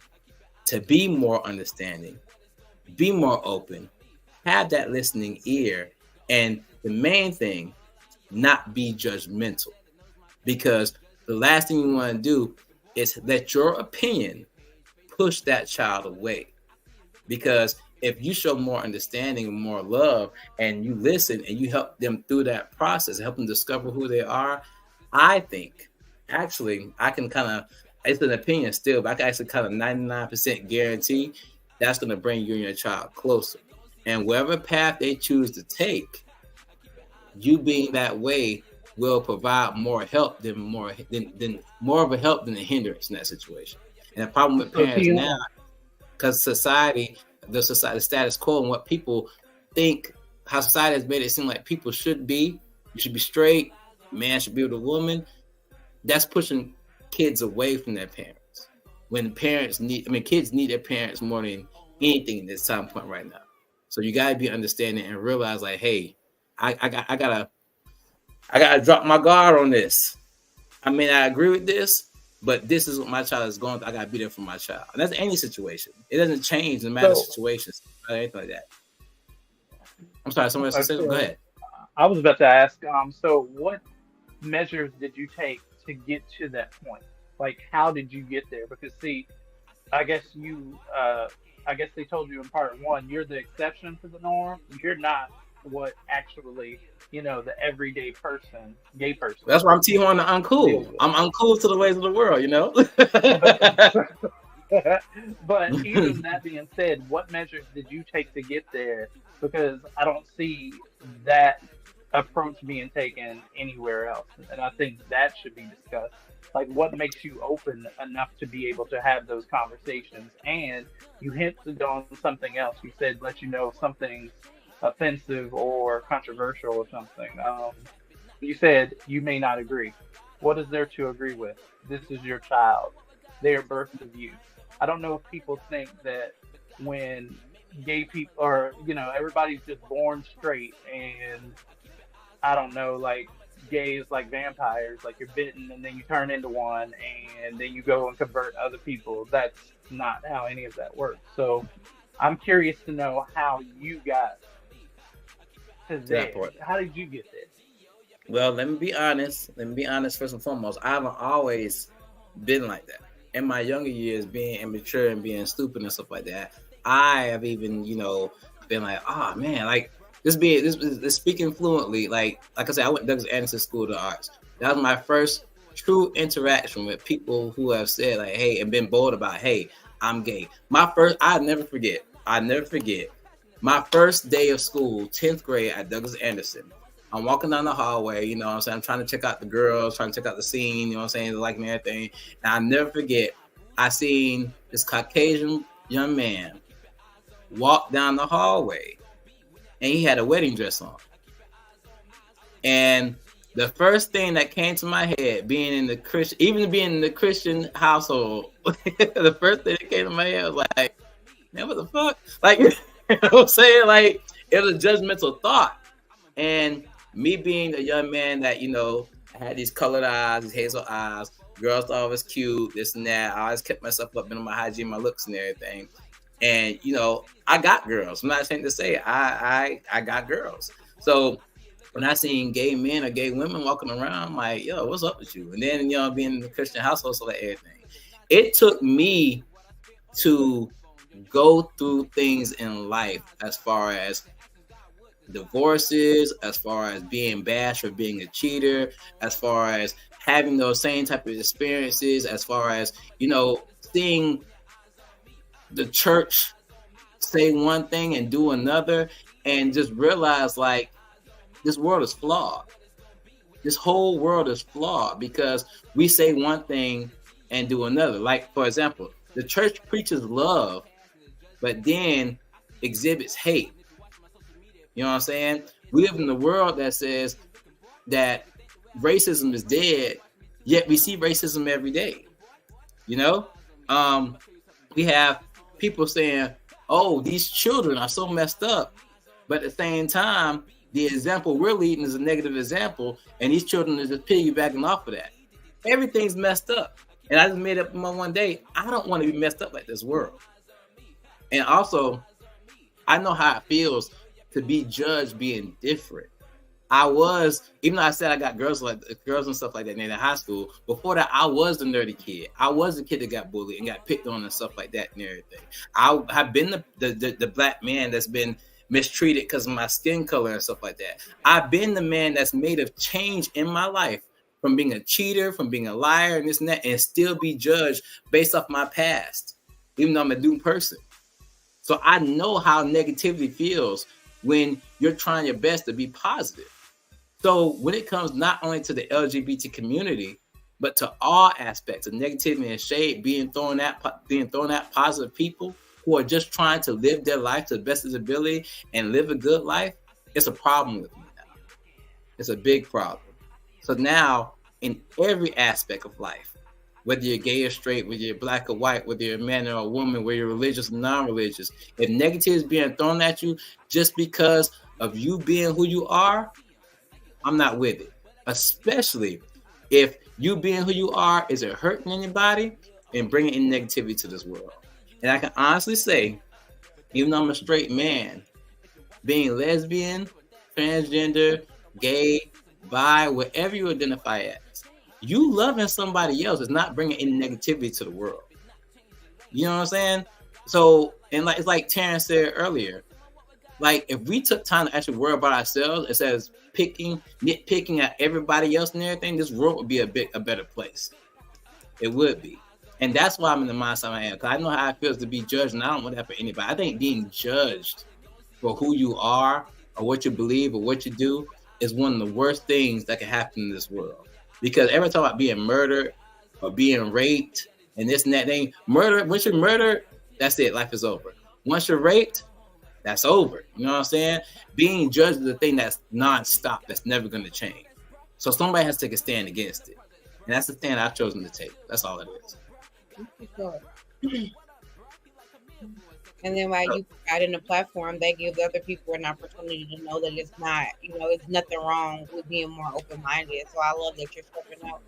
to be more understanding, be more open, have that listening ear, and the main thing, not be judgmental. Because the last thing you want to do is let your opinion push that child away. Because if you show more understanding and more love, and you listen and you help them through that process, help them discover who they are, I think, actually, I can kind of, it's an opinion still, but I can actually kind of 99% guarantee that's going to bring you and your child closer. And whatever path they choose to take, you being that way will provide more help than more of a help than a hindrance in that situation. And the problem with parents now, because the status quo and what people think, how society has made it seem like people should be, you should be straight, man should be with a woman, that's pushing kids away from their parents. When kids need their parents more than anything at this time point right now. So you gotta be understanding and realize, like, hey, I gotta drop my guard on this. I mean, I agree with this, but this is what my child is going through. I gotta be there for my child. And that's any situation. It doesn't change no matter situations or anything like that. I'm sorry, someone else said it. Go ahead. I was about to ask, so what measures did you take to get to that point? Like, how did you get there? Because see, I guess you I guess they told you in part one, you're the exception to the norm. You're not what actually, the everyday person, gay person. That's why I'm T-Horne the uncool. I'm uncool to the ways of the world, But even that being said, what measures did you take to get there? Because I don't see that approach being taken anywhere else. And I think that should be discussed. Like, what makes you open enough to be able to have those conversations? And you hinted on something else. You said, let you know something offensive or controversial or something. You said you may not agree. What is there to agree with? This is your child. They are birthed of you. I don't know if people think that when gay people, or, everybody's just born straight and, I don't know, like, gay is like vampires, like you're bitten and then you turn into one and then you go and convert other people. That's not how any of that works. So I'm curious to know how you got to there. How did you get there? Well, let me be honest first and foremost. I haven't always been like that. In my younger years, being immature and being stupid and stuff like that, I have even, been like, oh man, like this speaking fluently, like I said, I went to Douglas Anderson School of the Arts. That was my first true interaction with people who have said like, hey, and been bold about, hey, I'm gay. I never forget. My first day of school, 10th grade at Douglas Anderson. I'm walking down the hallway, I'm saying? I'm trying to check out the girls, trying to check out the scene, like and everything. And I'll never forget, I seen this Caucasian young man walk down the hallway, and he had a wedding dress on. And the first thing that came to my head, being in the Christian household, the first thing that came to my head was like, man, what the fuck? Like, you know what I'm saying? Like, it was a judgmental thought. And me being a young man that, I had these colored eyes, these hazel eyes, girls thought I was cute, this and that. I always kept myself up in my hygiene, my looks and everything. And, I got girls. I'm not ashamed to say it. I got girls. So when I seen gay men or gay women walking around, I'm like, yo, what's up with you? And then, being in the Christian household, so like everything. It took me to go through things in life as far as divorces, as far as being bashed for being a cheater, as far as having those same type of experiences, as far as, seeing the church say one thing and do another, and just realize like this world is flawed. This whole world is flawed because we say one thing and do another. Like, for example, the church preaches love, but then exhibits hate. You know what I'm saying? We live in a world that says that racism is dead, yet we see racism every day. We have people saying, oh, these children are so messed up. But at the same time, the example we're leading is a negative example, and these children are just piggybacking off of that. Everything's messed up. And I just made up my one day, I don't want to be messed up like this world. And also, I know how it feels to be judged being different. Even though I said I got girls and stuff like that in high school, before that, I was the nerdy kid. I was the kid that got bullied and got picked on and stuff like that and everything. I have been the black man that's been mistreated because of my skin color and stuff like that. I've been the man that's made a change in my life from being a cheater, from being a liar and this and that, and still be judged based off my past, even though I'm a doomed person. So I know how negativity feels when you're trying your best to be positive. So when it comes not only to the LGBT community, but to all aspects of negativity and shade being thrown at positive people who are just trying to live their life to the best of their ability and live a good life, it's a problem with me now. It's a big problem. So now in every aspect of life, whether you're gay or straight, whether you're black or white, whether you're a man or a woman, whether you're religious or non-religious, if negativity is being thrown at you just because of you being who you are, I'm not with it. Especially if you being who you are isn't hurting anybody and bringing in negativity to this world. And I can honestly say, even though I'm a straight man, being lesbian, transgender, gay, bi, whatever you identify as, you loving somebody else is not bringing any negativity to the world. You know what I'm saying? So, and like it's like Terrence said earlier, like if we took time to actually worry about ourselves instead of nitpicking at everybody else and everything, this world would be a better place. It would be. And that's why I'm in the mindset I am, because I know how it feels to be judged, and I don't want that for anybody. I think being judged for who you are or what you believe or what you do is one of the worst things that can happen in this world. Because every time about being murdered or being raped and this and that thing, once you're murdered, that's it, life is over. Once you're raped, that's over. You know what I'm saying? Being judged is the thing that's non-stop, that's never going to change. So somebody has to take a stand against it. And that's the stand I've chosen to take. That's all it is. And then while you providing a platform, that gives other people an opportunity to know that it's not, it's nothing wrong with being more open-minded. So I love that you're stepping out.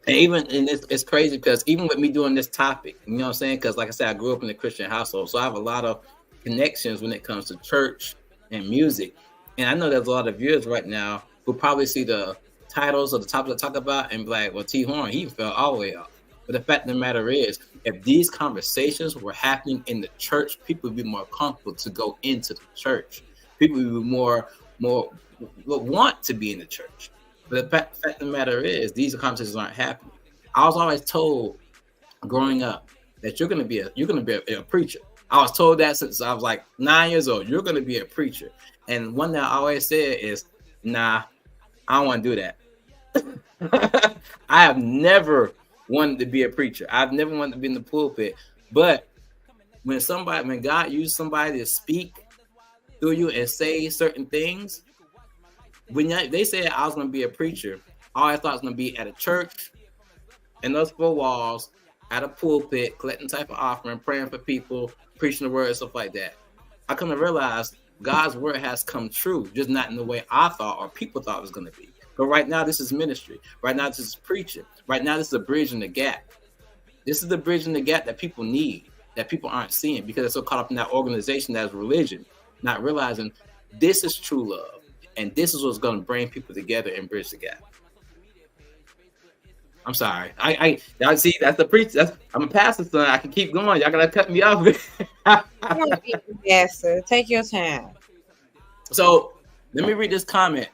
And it's crazy because even with me doing this topic, you know what I'm saying? Because like I said, I grew up in a Christian household, so I have a lot of connections when it comes to church and music. And I know there's a lot of viewers right now who probably see the titles or the topics I talk about and be like, well, T-Horne, he fell all the way off. But the fact of the matter is, if these conversations were happening in the church, people would be more comfortable to go into the church. People would be more want to be in the church. But the fact of the matter is, these conversations aren't happening. I was always told growing up that you're gonna be a preacher. I was told that since I was like 9 years old. You're gonna be a preacher. And one thing I always said is, nah, I don't want to do that. I have never wanted to be a preacher. I've never wanted to be in the pulpit. But when God used somebody to speak through you and say certain things, when they said I was going to be a preacher, all I thought I was going to be at a church, in those four walls, at a pulpit, collecting type of offering, praying for people, preaching the word, stuff like that. I come to realize God's word has come true, just not in the way I thought or people thought it was going to be. But right now, this is ministry. Right now, this is preaching. Right now, this is a bridge in the gap. This is the bridge in the gap that people need, that people aren't seeing because they're so caught up in that organization that's religion, not realizing this is true love. And this is what's going to bring people together and bridge the gap. I'm sorry. Y'all see, that's the preach. I'm a pastor, son. I can keep going. Y'all gotta cut me off. Yes, sir. Take your time. So let me read this comment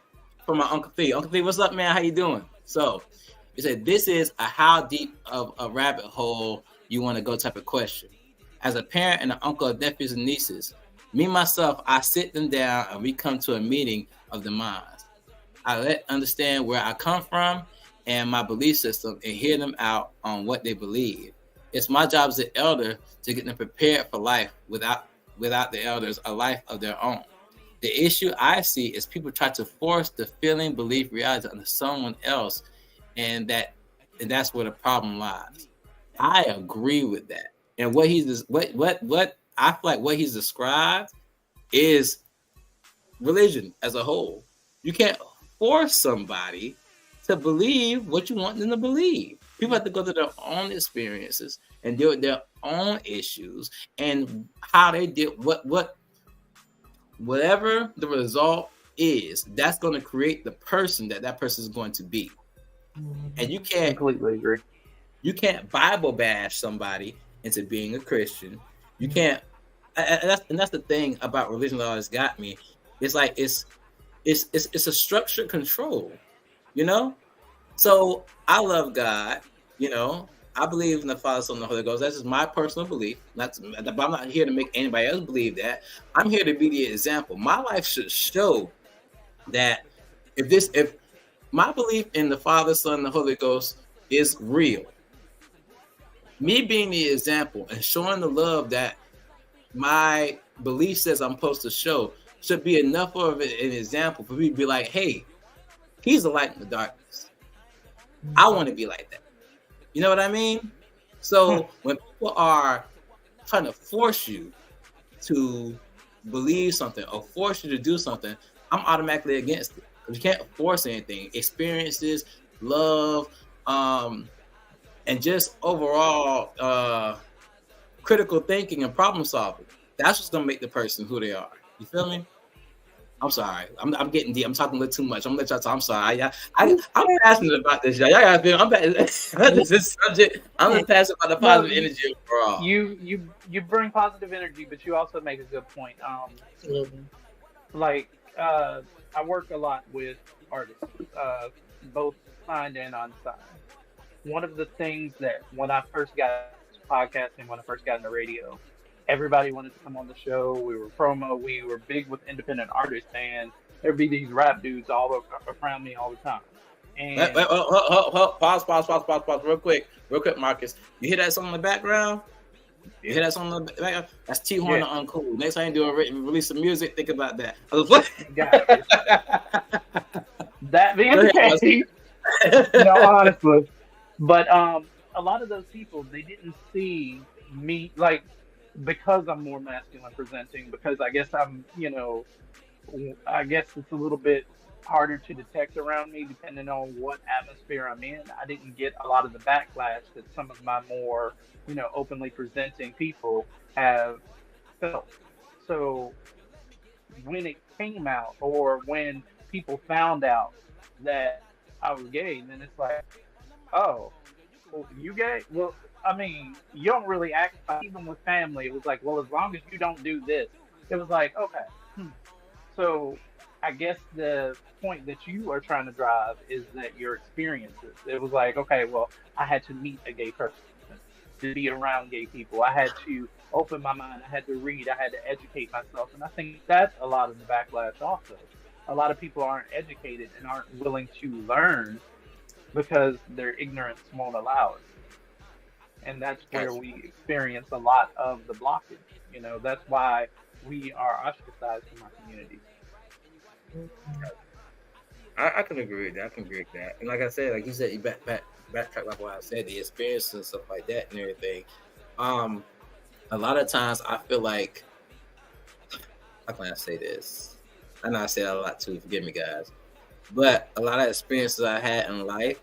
from my Uncle Thee. Uncle Thee, what's up, man? How you doing? So he said, this is a how deep of a rabbit hole you want to go type of question. As a parent and an uncle of nephews and nieces, me, myself, I sit them down and we come to a meeting of the minds. I let understand where I come from and my belief system and hear them out on what they believe. It's my job as an elder to get them prepared for life without the elders, a life of their own. The issue I see is people try to force the feeling, belief, reality onto someone else, and that's where the problem lies. I agree with that. And what I feel like what he's described is religion as a whole. You can't force somebody to believe what you want them to believe. People have to go through their own experiences and deal with their own issues and how they deal whatever the result is, that's going to create the person that person is going to be. And you can't completely agree. You can't Bible bash somebody into being a Christian. You can't, and that's the thing about religion that always got me. It's like it's a structured control, you know. So I love God, you know. I believe in the Father, Son, and the Holy Ghost. That's just my personal belief. But I'm not here to make anybody else believe that. I'm here to be the example. My life should show that if my belief in the Father, Son, and the Holy Ghost is real, me being the example and showing the love that my belief says I'm supposed to show should be enough of an example for me to be like, hey, he's the light in the darkness. I want to be like that. You know what I mean? So when people are trying to force you to believe something or force you to do something, I'm automatically against it. Because you can't force anything. Experiences, love, and just overall critical thinking and problem solving. That's what's going to make the person who they are. You feel me? I'm sorry. I'm getting deep. I'm talking a little too much. I'm gonna let y'all talk. I'm sorry. I'm passionate about this, y'all. Y'all gotta feel. I'm this subject. I'm just passionate about the positive energy overall. You bring positive energy, but you also make a good point. Absolutely. Like I work a lot with artists, both signed and unsigned. One of the things that when I first got into podcasting, when I first got into radio, everybody wanted to come on the show. We were big with independent artists, and there'd be these rap dudes all around me all the time. And Pause, real quick, Marcus. You hear that song in the background? You hear that song in the background? That's T-Horne Uncool. Next time you do a release some music, think about that. That being the case, no, honestly. But a lot of those people, they didn't see me, like, because I'm more masculine presenting, because I guess I guess it's a little bit harder to detect around me depending on what atmosphere I'm in. I didn't get a lot of the backlash that some of my more, openly presenting people have felt. So when it came out, or when people found out that I was gay, then it's like, oh, well, you gay? Well, I mean, you don't really act, even with family. It was like, well, as long as you don't do this. It was like, okay. So I guess the point that you are trying to drive is that your experiences. It was like, okay, well, I had to meet a gay person to be around gay people. I had to open my mind. I had to read. I had to educate myself. And I think that's a lot of the backlash also. A lot of people aren't educated and aren't willing to learn because their ignorance won't allow it. And that's where we experience a lot of the blockage. That's why we are ostracized from our communities. I can agree with that. I can agree with that. And like I said, like you said, you backtrack like what I said, the experiences and stuff like that and everything. A lot of times I feel like, how can I say this? I know I say that a lot too. Forgive me, guys. But a lot of experiences I had in life,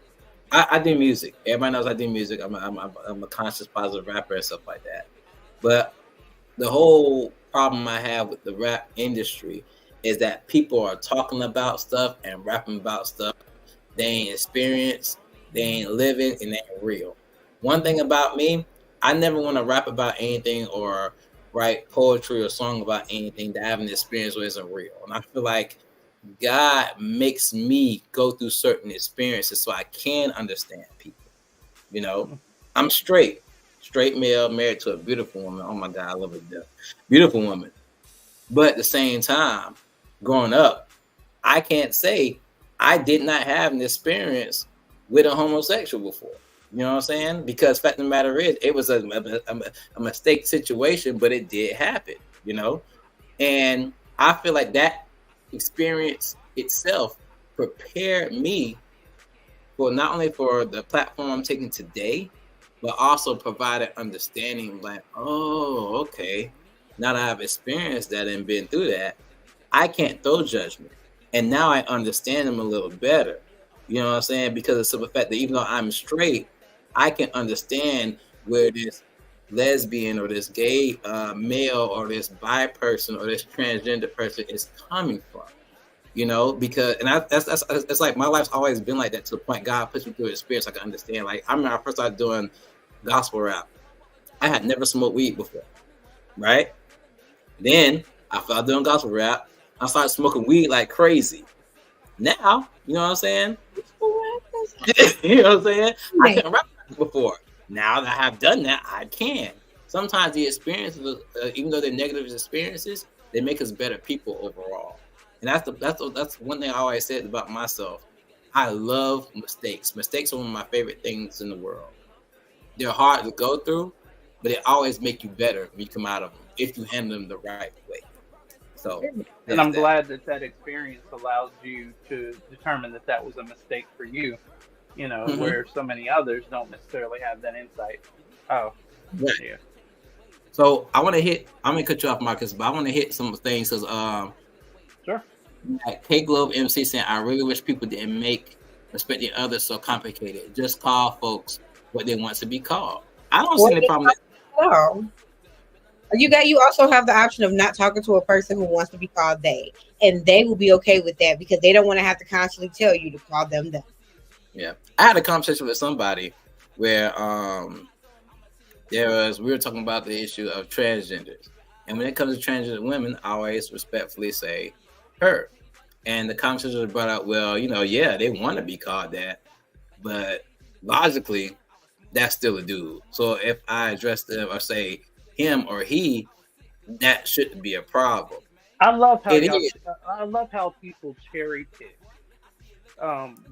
I do music. Everybody knows I do music. I'm a conscious, positive rapper and stuff like that. But the whole problem I have with the rap industry is that people are talking about stuff and rapping about stuff they ain't experienced, they ain't living, and they ain't real. One thing about me, I never want to rap about anything or write poetry or song about anything that I haven't experienced or isn't real. And I feel like God makes me go through certain experiences so I can understand people. I'm straight male, married to a beautiful woman. Oh my God, I love her to death. Beautiful woman. But at the same time, growing up, I can't say I did not have an experience with a homosexual before. You know what I'm saying? Because fact of the matter is, it was a mistake situation, but it did happen, And I feel like that experience itself prepared me for not only for the platform I'm taking today, but also provided understanding like, oh, okay, now that I've experienced that and been through that, I can't throw judgment. And now I understand them a little better. You know what I'm saying? Because of the simple fact that even though I'm straight, I can understand where this lesbian or this gay male or this bi person or this transgender person is coming from. Because that's it's like my life's always been like that to the point God puts me through an experience I can understand. Like I remember I first started doing gospel rap. I had never smoked weed before, right? Then I started doing gospel rap. I started smoking weed like crazy. Now, you know what I'm saying? You know what I'm saying? I couldn't rap before. Now that I have done that, I can. Sometimes the experiences, even though they're negative experiences, they make us better people overall. And that's one thing I always said about myself. I love mistakes. Mistakes are one of my favorite things in the world. They're hard to go through, but they always make you better when you come out of them if you handle them the right way. So, and I'm glad that experience allowed you to determine that was a mistake for you. Where so many others don't necessarily have that insight. Oh, yeah. So I'm gonna cut you off, Marcus, but I want to hit some things because sure. Like K Globe MC saying, I really wish people didn't make respecting others so complicated. Just call folks what they want to be called. I don't see any problem. You also have the option of not talking to a person who wants to be called they, and they will be okay with that because they don't want to have to constantly tell you to call them them. Yeah, I had a conversation with somebody where we were talking about the issue of transgenders, and when it comes to transgender women, I always respectfully say her. And the conversation was brought up. Well, yeah, they want to be called that, but logically, that's still a dude. So if I address them or say him or he, that shouldn't be a problem. I love how people cherry pick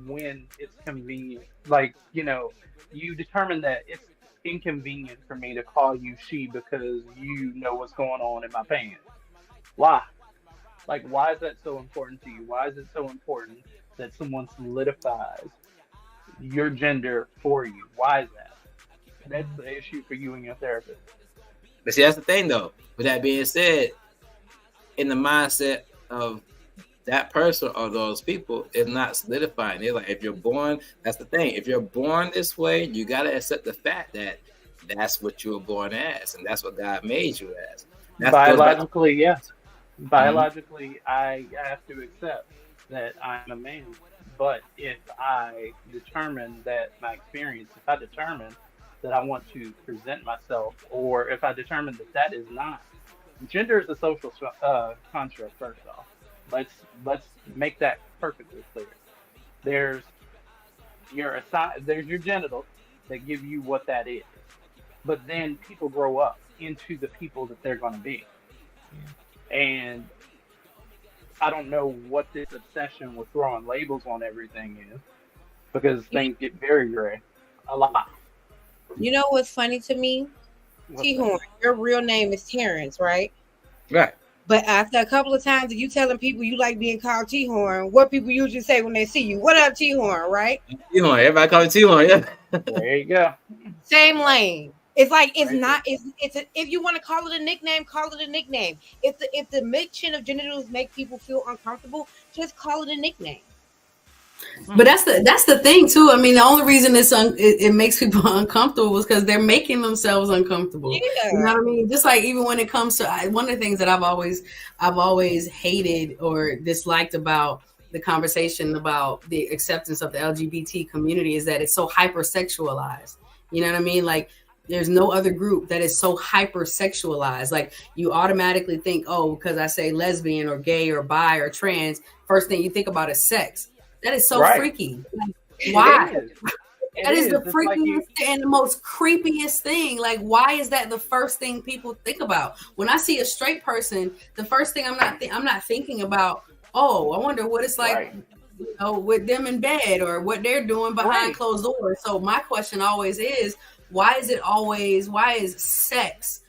when it's convenient. Like, you determine that it's inconvenient for me to call you she because you know what's going on in my pants. Why? Like, why is that so important to you? Why is it so important that someone solidifies your gender for you? Why is that? That's the issue for you and your therapist. But see, that's the thing, though. With that being said, in the mindset of that person or those people, it's not solidifying. They're like, if you're born, that's the thing. If you're born this way, you got to accept the fact that that's what you were born as, and that's what God made you as. Biologically, yes. Biologically, I have to accept that I'm a man. But if I determine that if I determine that I want to present myself, or if I determine that is not, gender is a social construct. First off, let's make that perfectly clear. There's your genitals that give you what that is, but then people grow up into the people that they're going to be, and I don't know what this obsession with throwing labels on everything is, because things get very gray a lot. You know what's funny to me? T-Horne, your real name is Terrence, right? Right. But after a couple of times of you telling people you like being called T-Horne, what people usually say when they see you, what up, T-Horne, right? T-Horne, everybody call me T-Horne, yeah. There you go. Same lane. It's like if you want to call it a nickname, call it a nickname. If the mention of genitals make people feel uncomfortable, just call it a nickname. But that's the thing too. I mean, the only reason it makes people uncomfortable is because they're making themselves uncomfortable. Yeah. You know what I mean? Just like even when it comes to one of the things that I've always hated or disliked about the conversation about the acceptance of the LGBT community is that it's so hypersexualized. You know what I mean? Like, there's no other group that is so hypersexualized. Like, you automatically think, oh, because I say lesbian or gay or bi or trans, first thing you think about is sex. That is so freaky. Like, why? That is the freakiest and the most creepiest thing. Like, why is that the first thing people think about? When I see a straight person, the first thing I'm not thinking about, oh, I wonder what it's like, with them in bed or what they're doing behind closed doors. So my question always is, why is sex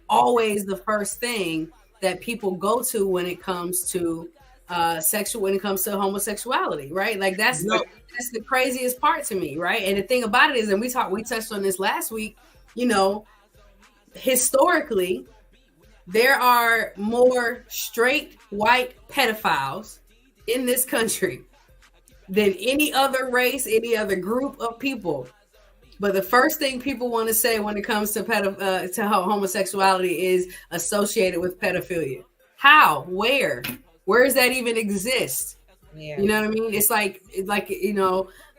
always the first thing that people go to when it comes to when it comes to homosexuality, right? Like that's the craziest part to me, right? And the thing about it is, and we touched on this last week, historically, there are more straight white pedophiles in this country than any other race, any other group of people. But the first thing people want to say when it comes to homosexuality is associated with pedophilia. How? Where does that even exist? Yeah. You know what I mean? It's like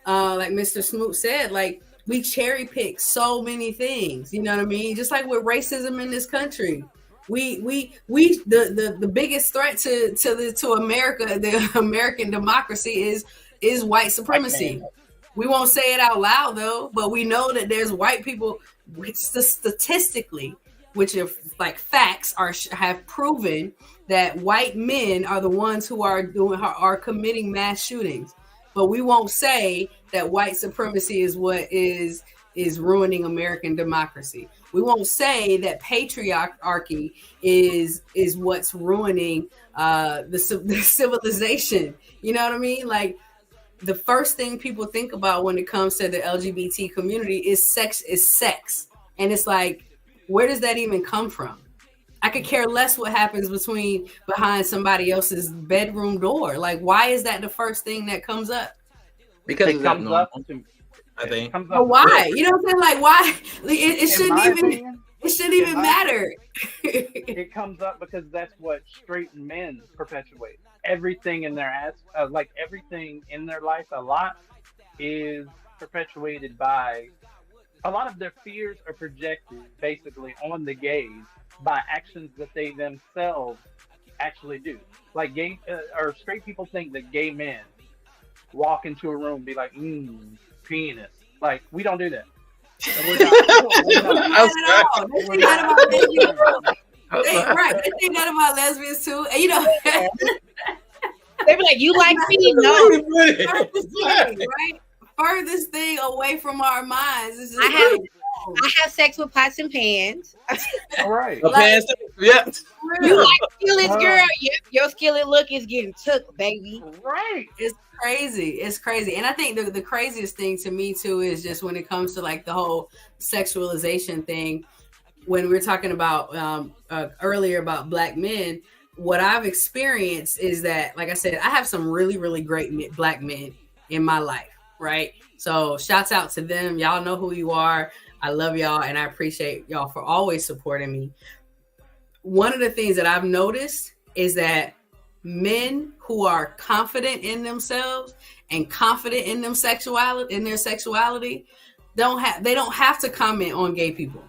Mr. Smoot said, like, we cherry pick so many things. You know what I mean? Just like with racism in this country, we the biggest threat to America, the American democracy is white supremacy. We won't say it out loud though, but we know that there's white people statistically, which are like facts, have proven that white men are the ones who are committing mass shootings. But we won't say that white supremacy is what is ruining American democracy. We won't say that patriarchy is what's ruining the civilization. You know what I mean? Like, the first thing people think about when it comes to the LGBT community is sex. And it's like, where does that even come from? I could care less what happens behind somebody else's bedroom door. Like, why is that the first thing that comes up? Because it comes up. I think. But why? You know what I'm saying? Like, why? It shouldn't even. It shouldn't even matter. It comes up because that's what straight men perpetuate. Everything in their ass, like everything in their life, a lot is perpetuated by a lot of their fears are projected basically on the gays by actions that they themselves actually do. Like gay or straight people think that gay men walk into a room and be like, penis. Like we don't do that. And we're not at all. They think that about lesbians too. Right. They think that about lesbians too. And you know, they be like, "You like me?" No. Right? Furthest thing away from our minds is just I have sex with pots and pans. All right. Pants, yeah. You like skillets, girl? Your skillet look is getting took, baby. Right. It's crazy. It's crazy. And I think the craziest thing to me too is just when it comes to like the whole sexualization thing. When we're talking about earlier about Black men, what I've experienced is that, like I said, I have some really, really great Black men in my life, right? So shouts out to them. Y'all know who you are. I love y'all and I appreciate y'all for always supporting me. One of the things that I've noticed is that men who are confident in themselves and confident in their sexuality, they don't have to comment on gay people.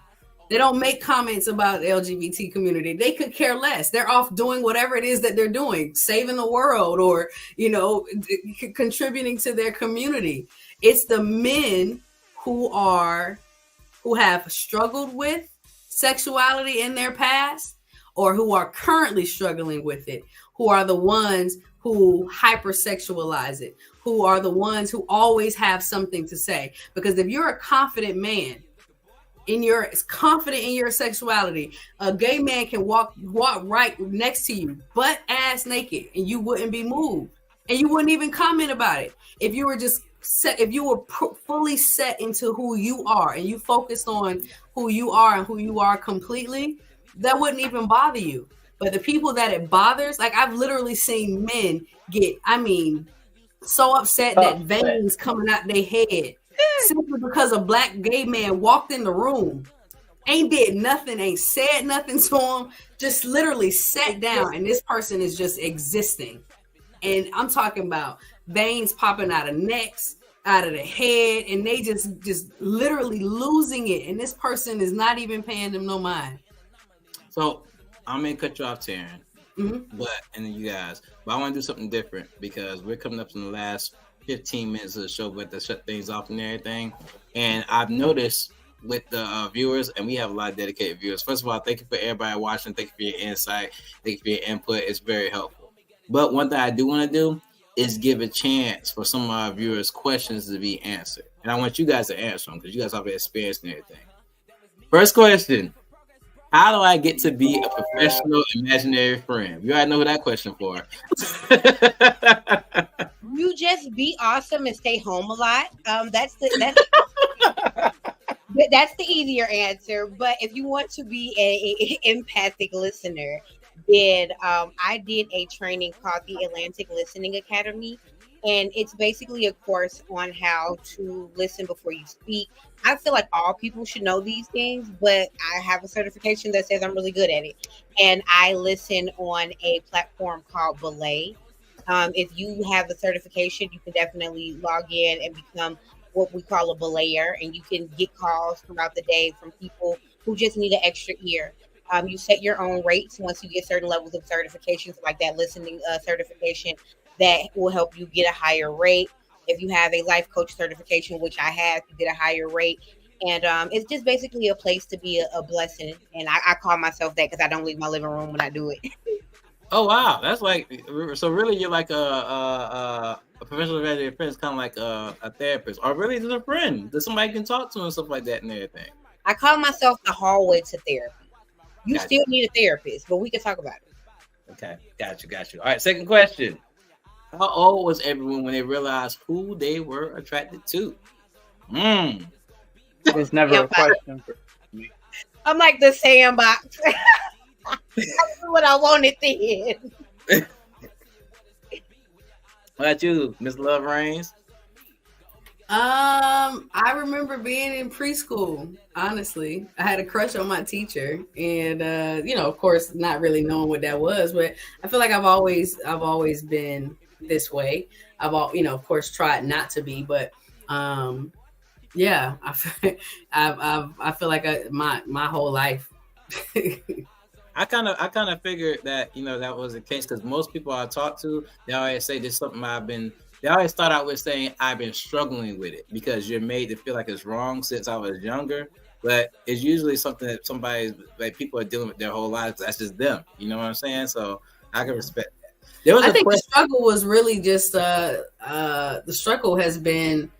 They don't make comments about the LGBT community. They could care less. They're off doing whatever it is that they're doing, saving the world or, you know, contributing to their community. It's the men who have struggled with sexuality in their past or who are currently struggling with it, who are the ones who hypersexualize it, who are the ones who always have something to say. Because if you're a confident man, confident in your sexuality, a gay man can walk right next to you, butt ass naked, and you wouldn't be moved, and you wouldn't even comment about it. If you were just set, if you were fully set into who you are, and you focused on who you are and who you are completely, that wouldn't even bother you. But the people that it bothers, like I've literally seen men get, so upset that veins coming out their head. Simply because a Black gay man walked in the room, ain't did nothing, ain't said nothing to him, just literally sat down, and this person is just existing. And I'm talking about veins popping out of necks, out of the head, and they just literally losing it. And this person is not even paying them no mind. So I'm gonna cut you off, Taryn, and then you guys. But I want to do something different because we're coming up in the last 15 minutes of the show, but to shut things off and everything. And I've noticed with the viewers, and we have a lot of dedicated viewers. First of all, thank you for everybody watching. Thank you for your insight. Thank you for your input. It's very helpful. But one thing I do want to do is give a chance for some of our viewers' questions to be answered. And I want you guys to answer them because you guys have experience and everything. First question. How do I get to be a professional imaginary friend? You already know who that question for. You just be awesome and stay home a lot. That's the easier answer. But if you want to be a empathic listener, then I did a training called the Atlantic Listening Academy. And it's basically a course on how to listen before you speak. I feel like all people should know these things, but I have a certification that says I'm really good at it. And I listen on a platform called Belay. If you have the certification, you can definitely log in and become what we call a belayer. And you can get calls throughout the day from people who just need an extra ear. You set your own rates once you get certain levels of certifications, like that listening certification. That will help you get a higher rate. If you have a life coach certification, which I have, you get a higher rate. And it's just basically a place to be a blessing. And I call myself that because I don't leave my living room when I do it. Oh, wow. That's like, so really you're like a professional imaginary friend. It's kind of like a therapist. Or really just a friend that somebody can talk to and stuff like that and everything. I call myself the hallway to therapy. You still need a therapist, but we can talk about it. Okay. Got you. All right. Second question. How old was everyone when they realized who they were attracted to? It's never a question for me. I'm like the sandbox. I knew what I wanted then. What about you, Miss Love Reigns? I remember being in preschool. Honestly, I had a crush on my teacher, and of course, not really knowing what that was, but I feel like I've always been this way. Of course, tried not to be, but yeah, I feel like my whole life. I kind of figured that that was the case, because most people I talk to, they always say there's something They always start out with saying I've been struggling with it, because you're made to feel like it's wrong since I was younger. But it's usually something that people are dealing with their whole lives. That's just them. You know what I'm saying? So I can respect that. I think the struggle was really just the struggle has been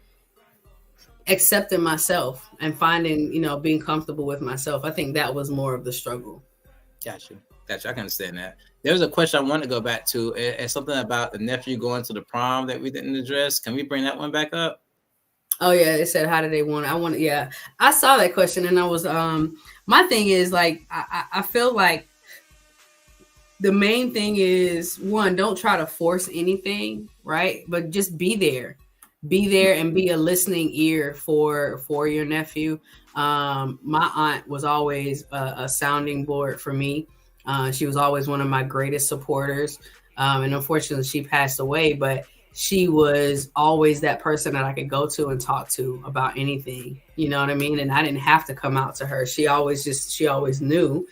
accepting myself and finding, being comfortable with myself. I think that was more of the struggle. Gotcha. I can understand that. There was a question I want to go back to. It's something about the nephew going to the prom that we didn't address. Can we bring that one back up? Oh yeah, it said, how do they want it? Yeah, I saw that question, and I was my thing is, like, I feel like the main thing is, one, don't try to force anything, right? But just be there and be a listening ear for your nephew. My aunt was always a sounding board for me. She was always one of my greatest supporters. And unfortunately she passed away, but she was always that person that I could go to and talk to about anything, you know what I mean? And I didn't have to come out to her. She always knew.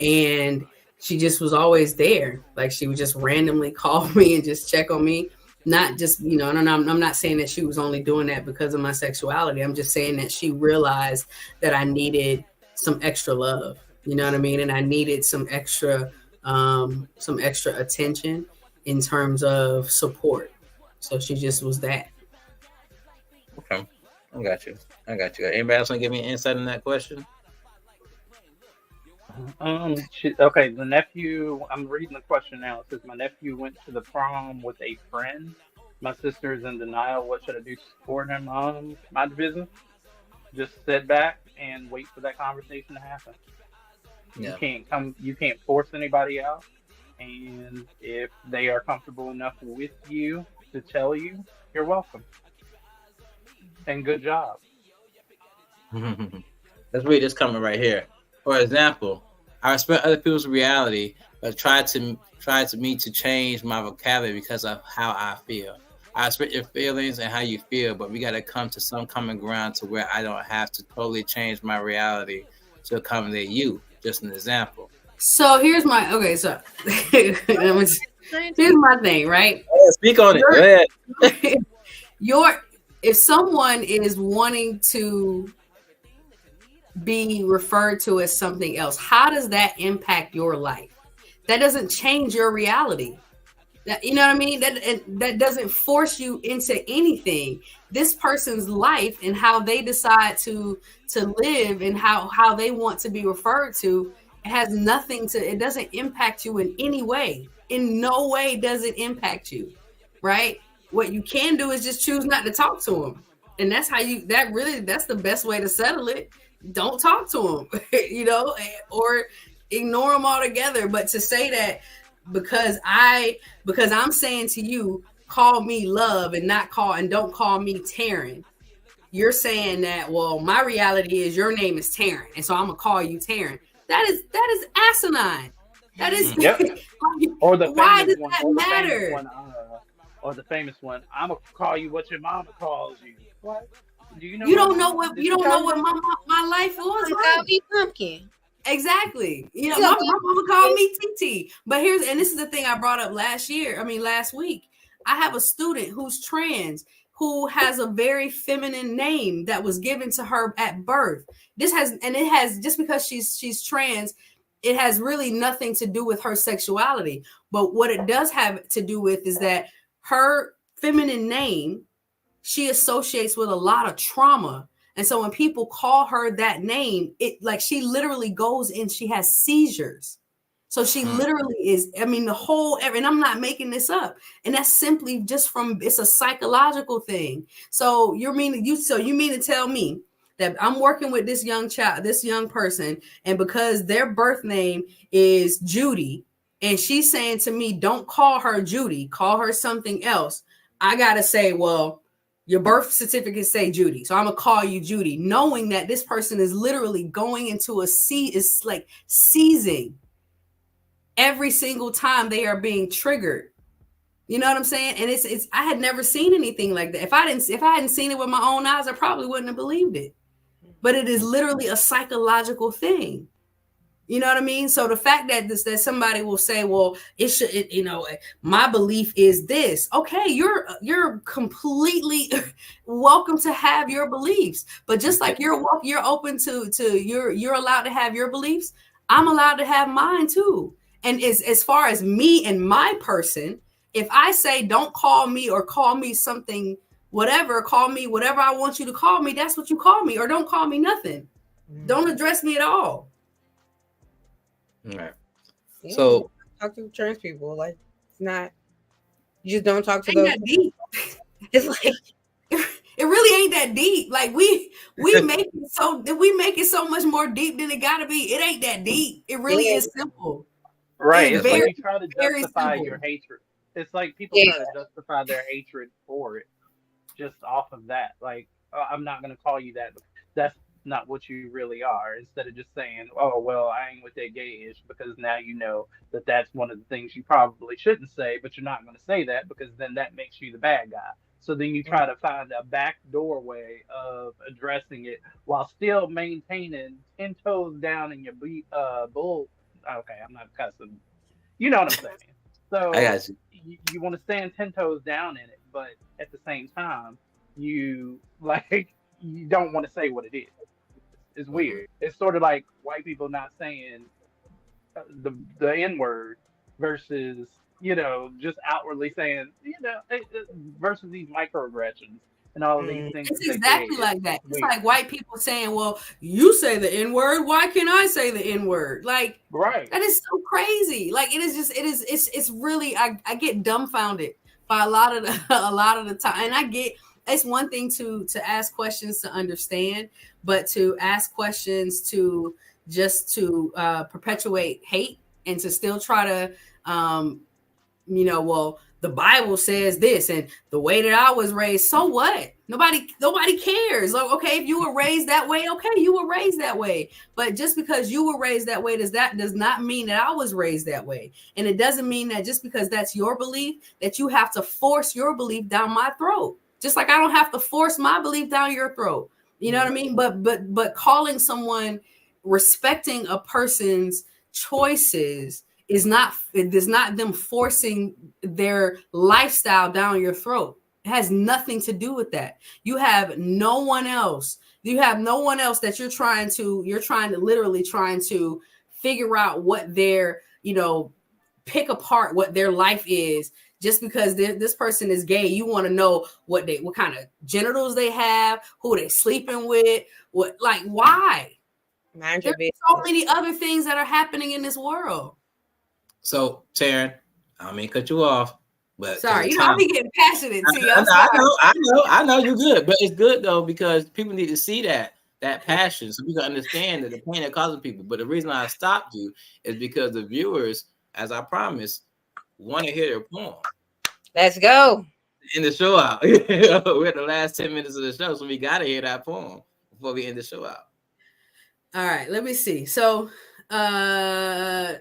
And she just was always there. Like, she would just randomly call me and just check on me. Not just, and I'm not saying that she was only doing that because of my sexuality. I'm just saying that she realized that I needed some extra love, you know what I mean? And I needed some extra attention in terms of support. So she just was that. Okay. I got you. Anybody else want to give me an insight on that question? Okay, the nephew, I'm reading the question now. It says, my nephew went to the prom with a friend. My sister is in denial. What should I do to support him? My business. Just sit back and wait for that conversation to happen. Yeah. You can't force anybody out. And if they are comfortable enough with you to tell you, you're welcome. And good job. Let's read this comment right here. For example, I respect other people's reality, but try to change my vocabulary because of how I feel. I respect your feelings and how you feel, but we got to come to some common ground to where I don't have to totally change my reality to accommodate you. Just an example. So here's my here's my thing, right? Yeah, speak on it. Go ahead. If someone is wanting to be referred to as something else, how does that impact your life? That doesn't change your reality. You know what I mean? That doesn't force you into anything. This person's life and how they decide to live and how they want to be referred to has nothing to, it doesn't impact you in any way. In no way does it impact you, right? What you can do is just choose not to talk to them. And that's that's the best way to settle it. Don't talk to them, or ignore them altogether. But to say that because I'm saying to you, call me Love and don't call me Taryn, you're saying that, well, my reality is your name is Taryn, and so I'm gonna call you Taryn. That is asinine. That is or the why does that matter? Or the famous one, I'm gonna call you what your mama calls you. What? You don't know what my life was like. Call me Pumpkin. Exactly. My mama called me TT. But this is the thing I brought up last week. I have a student who's trans, who has a very feminine name that was given to her at birth. Just because she's trans, it has really nothing to do with her sexuality. But what it does have to do with is that her feminine name, she associates with a lot of trauma. And so when people call her that name, she literally goes in, she has seizures. So she literally is, and I'm not making this up. And that's simply just it's a psychological thing. So you mean to tell me that I'm working with this young child, this young person, and because their birth name is Judy, and she's saying to me, don't call her Judy, call her something else. I got to say, well, Your birth certificate say Judy, so I'm gonna call you Judy, knowing that this person is literally going into is like seizing every single time they are being triggered. You know what I'm saying? And it's I had never seen anything like that. If I hadn't seen it with my own eyes, I probably wouldn't have believed it. But it is literally a psychological thing. You know what I mean? So the fact that that somebody will say, well, my belief is this. Okay, you're completely welcome to have your beliefs. But just like you're open to you're allowed to have your beliefs, I'm allowed to have mine too. And as far as me and my person, if I say don't call me or call me something, whatever, call me whatever I want you to call me, that's what you call me, or don't call me nothing. Don't address me at all. All right. Yeah, So talk to trans people. Like, it's not, you just don't talk to Ain't those. that deep. It's like it really ain't that deep. Like we make it so much more deep than it gotta be. It ain't that deep. It really is simple. Right. It's Very, like you try to very justify simple. your hatred. It's like people try to justify their hatred for it just off of that. Like, I'm not going to call you that. That's not what you really are. Instead of just saying, oh, well, I ain't with that gay-ish, because now you know that that's one of the things you probably shouldn't say, but you're not going to say that because then that makes you the bad guy. So then you try to find a back doorway of addressing it while still maintaining 10 toes down in your bull. Okay, I'm not cussing. You know what I'm saying? So I got you want to stand 10 toes down in it, but at the same time, you don't want to say what it is. It's weird. It's sort of like white people not saying the N-word versus, just outwardly saying, versus these microaggressions and all of these things. It's exactly like that. It's like white people saying, well, you say the N-word, why can't I say the N-word? Like, right. That is so crazy. Like, it's really, I get dumbfounded by a lot of the time. And I get, it's one thing to ask questions to understand, but to ask questions to perpetuate hate and to still try to, well, the Bible says this and the way that I was raised, so what? Nobody cares. Like, okay, if you were raised that way, okay, you were raised that way. But just because you were raised that way does not mean that I was raised that way. And it doesn't mean that just because that's your belief that you have to force your belief down my throat. Just like I don't have to force my belief down your throat. You know what I mean? But calling someone, respecting a person's choices is not them forcing their lifestyle down your throat. It has nothing to do with that. You have no one else that you're literally trying to figure out what their, pick apart what their life is. Just because this person is gay, you want to know what kind of genitals they have, who they sleeping with, why? There's so many other things that are happening in this world. So, Taryn, I don't mean cut you off, but sorry, I'll be getting passionate. I know you're good, but it's good though because people need to see that passion, so we can understand that the pain that causing people. But the reason I stopped you is because the viewers, as I promised, want to hear their poem. Let's go. End the show out. We're at the last 10 minutes of the show, so we got to hear that poem before we end the show out. All right, let me see. So I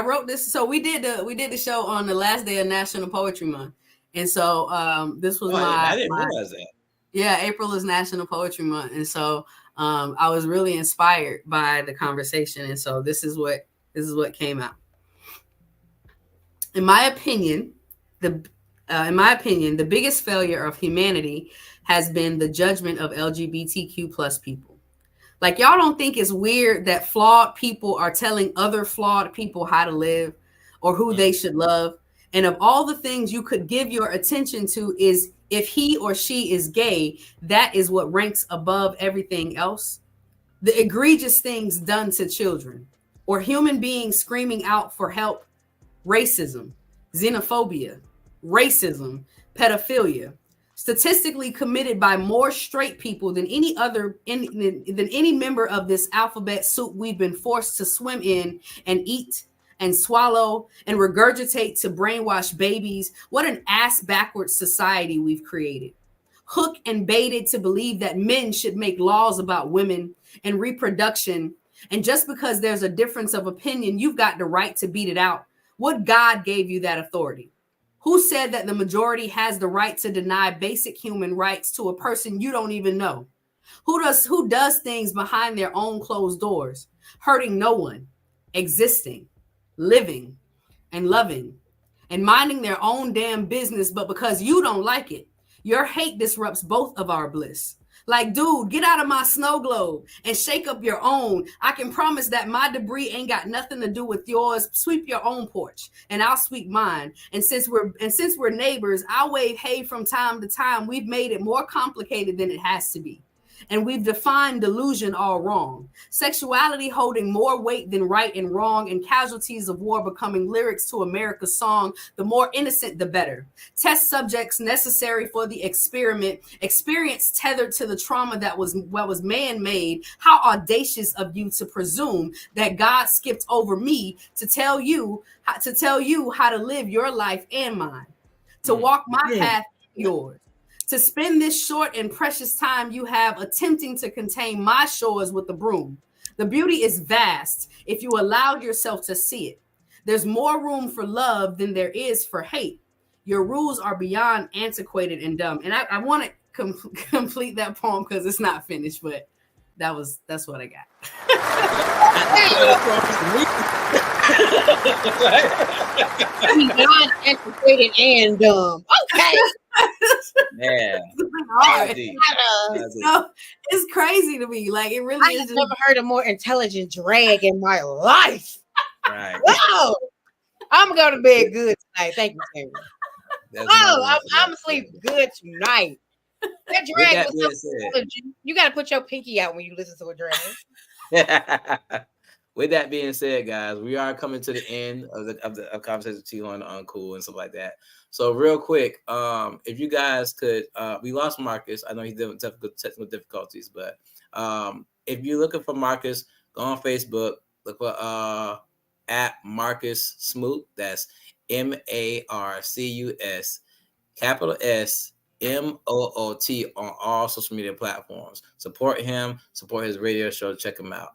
wrote this. So we did the show on the last day of National Poetry Month, and so this was I didn't realize that. Yeah, April is National Poetry Month, and so I was really inspired by the conversation, and so this is what came out. In my opinion, the biggest failure of humanity has been the judgment of LGBTQ plus people. Like, y'all don't think it's weird that flawed people are telling other flawed people how to live or who they should love. And of all the things you could give your attention to is if he or she is gay, that is what ranks above everything else. The egregious things done to children or human beings screaming out for help, racism, xenophobia, racism, pedophilia, statistically committed by more straight people than any member of this alphabet soup we've been forced to swim in and eat and swallow and regurgitate to brainwash babies. What an ass backwards society we've created. hook and baited to believe that men should make laws about women and reproduction. And just because there's a difference of opinion, you've got the right to beat it out. What God gave you that authority? Who said that the majority has the right to deny basic human rights to a person you don't even know? Who does things behind their own closed doors, hurting no one, existing, living, and loving, and minding their own damn business, but because you don't like it, your hate disrupts both of our bliss. Like, dude, get out of my snow globe and shake up your own. I can promise that my debris ain't got nothing to do with yours. Sweep your own porch and I'll sweep mine. And since we're neighbors, I'll wave hey from time to time. We've made it more complicated than it has to be. And we've defined delusion all wrong. Sexuality holding more weight than right and wrong, and casualties of war becoming lyrics to America's song. The more innocent, the better. Test subjects necessary for the experiment. Experience tethered to the trauma that was man-made. How audacious of you to presume that God skipped over me to tell you how to live your life and mine. To walk my path, yours. To spend this short and precious time you have attempting to contain my shores with a broom. The beauty is vast if you allowed yourself to see it. There's more room for love than there is for hate. Your rules are beyond antiquated and dumb. And I want to complete that poem because it's not finished, but that's what I got. Beyond antiquated and dumb. Okay. Yeah. It's crazy to me. Like, it really I is. have never heard a more intelligent drag in my life. Right. Wow. I'm gonna go to bed good tonight. Thank you, Terry. I'm asleep good tonight. That drag was so intelligent. You gotta put your pinky out when you listen to a drag. With that being said, guys, we are coming to the end of the conversation with T-Horne on Uncool and stuff like that. So real quick, if you guys could, we lost Marcus. I know he's dealing with technical difficulties, but if you're looking for Marcus, go on Facebook, look for at Marcus Smoot. That's MARCUS, capital S, MOOT on all social media platforms. Support him, support his radio show, check him out.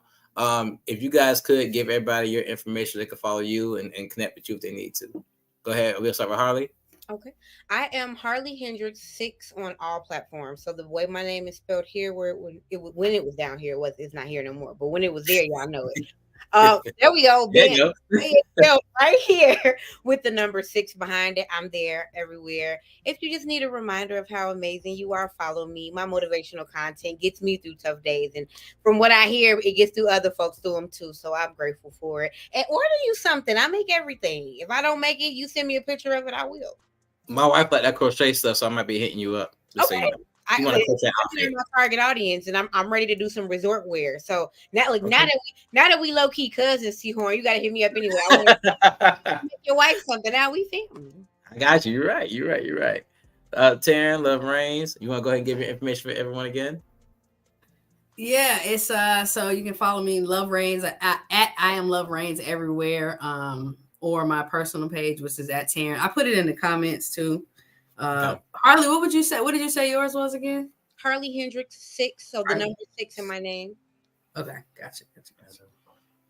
If you guys could give everybody your information, they can follow you and connect with you if they need to. Go ahead. We'll start with Harley. Okay. I am Harley Hendricks 6 on all platforms. So the way my name is spelled here, when it was down here, it's not here no more. But when it was there, y'all know it. There we go. Right here with the number 6 behind it. I'm there everywhere. If you just need a reminder of how amazing you are, follow me. My motivational content gets me through tough days, and from what I hear, it gets through other folks through them too. So I'm grateful for it. And order you something. I make everything. If I don't make it, you send me a picture of it, I will. My wife like that crochet stuff, so I might be hitting you up. Just Okay. So you know. I'm my target audience, and I'm ready to do some resort wear. So now that we low key cousins, T-Horne, you gotta hit me up anyway. I want to make your wife something. Now we family. I got you. You're right. Taryn, Love Reigns. You want to go ahead and give your information for everyone again? Yeah, it's so you can follow me, Love Reigns, at I am Love Reigns everywhere. Or my personal page, which is at Taryn. I put it in the comments too. Okay. Harley, what would you say? What did you say yours was again? Harley Hendricks 6. So the number 6 in my name. Okay, gotcha.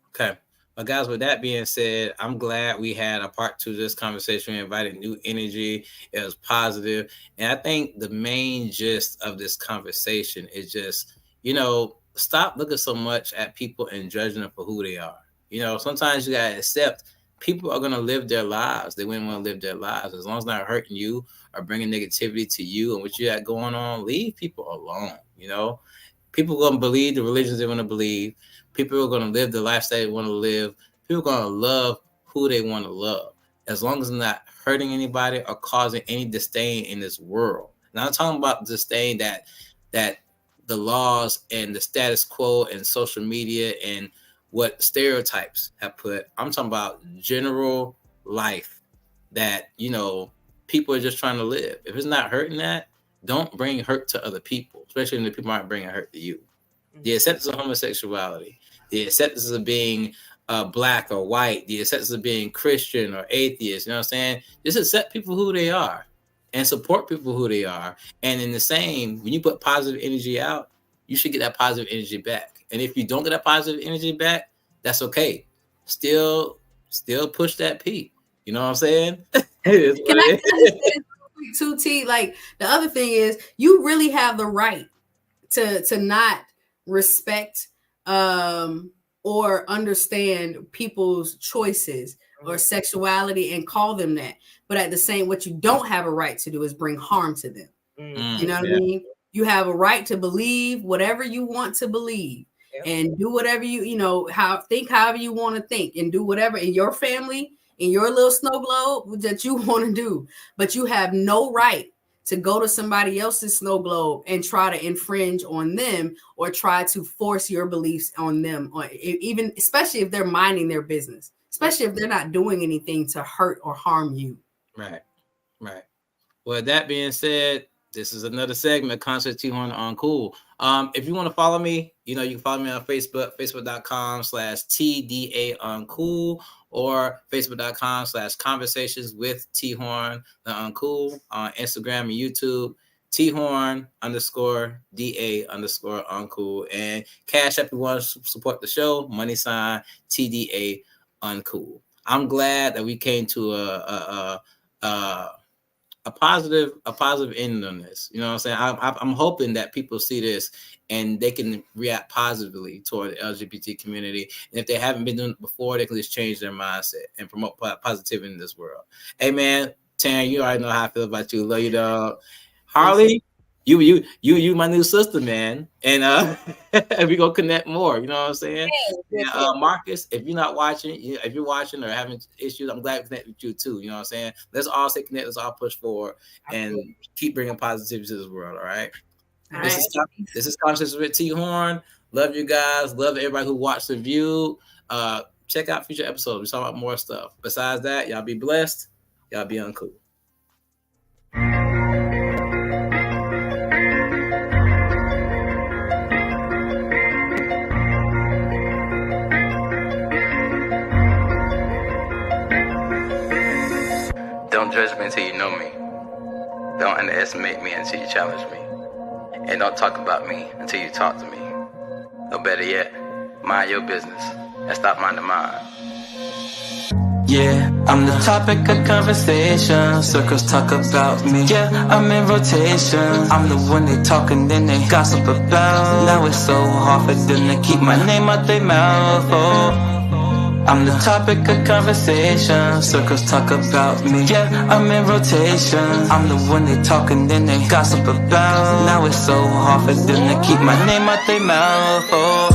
Okay. Well, guys, with that being said, I'm glad we had a part 2 of this conversation. We invited new energy. It was positive. And I think the main gist of this conversation is just, stop looking so much at people and judging them for who they are. Sometimes you got to accept people are going to live their lives. They wouldn't want to live their lives. As long as it's not hurting you or bringing negativity to you and what you got going on, leave people alone. People are going to believe the religions they want to believe. People are going to live the lifestyle they want to live. People are going to love who they want to love. As long as it's not hurting anybody or causing any disdain in this world. And I'm talking about disdain that the laws and the status quo and social media and what stereotypes have put. I'm talking about general life that, people are just trying to live. If it's not hurting that, don't bring hurt to other people, especially when the people aren't bringing hurt to you. The acceptance of homosexuality, the acceptance of being black or white, the acceptance of being Christian or atheist, you know what I'm saying? Just accept people who they are. and support people who they are. And in the same, when you put positive energy out, you should get that positive energy back. And if you don't get that positive energy back, that's okay. Still push that P. You know what I'm saying? Can I just say T? Like, the other thing is, you really have the right to not respect or understand people's choices or sexuality and call them that. But at the same, what you don't have a right to do is bring harm to them. You know what I mean? You have a right to believe whatever you want to believe and do whatever think however you want to think and do whatever in your family, in your little snow globe that you want to do. But you have no right to go to somebody else's snow globe and try to infringe on them or try to force your beliefs on them, or even especially if they're minding their business, especially if they're not doing anything to hurt or harm you. Right. Well, that being said, this is another segment, Concert T-Horne Uncool. If you want to follow me, you can follow me on Facebook, facebook.com/TDA Uncool, or facebook.com/conversations with T-Horne the Uncool, on Instagram and YouTube, T-Horne_DA_Uncool, and Cash App if you want to support the show, $TDA Uncool. I'm glad that we came to a positive ending on this. You know what I'm saying? I'm hoping that people see this and they can react positively toward the LGBT community. And if they haven't been doing it before, they can just change their mindset and promote positivity in this world. Hey man, Taryn, you already know how I feel about you. Love you, dog. Harley, you my new sister, man. And we gonna connect more. You know what I'm saying? Marcus, if you're not watching, if you're watching or having issues, I'm glad to connect with you too. You know what I'm saying? Let's all stay connected. Let's all push forward and keep bringing positivity to this world. All right. This is Conversations with T-Horne. Love you guys. Love everybody who watched the view. Check out future episodes. We're talking about more stuff. Besides that, y'all be blessed. Y'all be uncool. Don't judge me until you know me. Don't underestimate me until you challenge me. And don't talk about me until you talk to me. Or better yet, mind your business and stop minding mine. Yeah, I'm the topic of conversation. Circles talk about me. Yeah, I'm in rotation. I'm the one they talk and then they gossip about. Now it's so hard for them to keep my name out their mouth. Oh, I'm the topic of conversation. Circles talk about me. Yeah, I'm in rotation. I'm the one they talk and then they gossip about. Now it's so hard for them to keep my name out their mouth. Oh,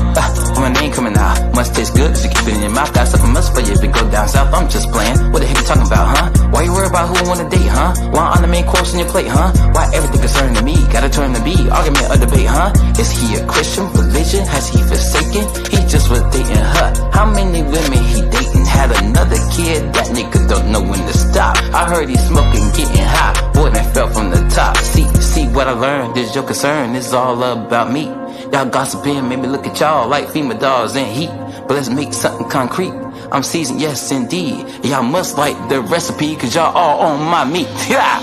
my name coming out must taste good if you keep it in your mouth. Got something else for you if you go down south. I'm just playing. What the heck you talking about, huh? Why you worry about who wanna date, huh? Why on the main course on your plate, huh? Why everything concerning me gotta turn to be argument or debate, huh? Is he a Christian religion? Has he forsaken? He just was dating her. How many women he dating? Had another kid? That nigga don't know when to stop. I heard he smoking, getting high. Boy, that fell from the top. See what I learned. This your concern. It's all about me. Y'all gossiping, made me look at y'all like female dogs in heat. But let's make something concrete. I'm seasoned, yes indeed. Y'all must like the recipe, cause y'all all on my meat. Yeah,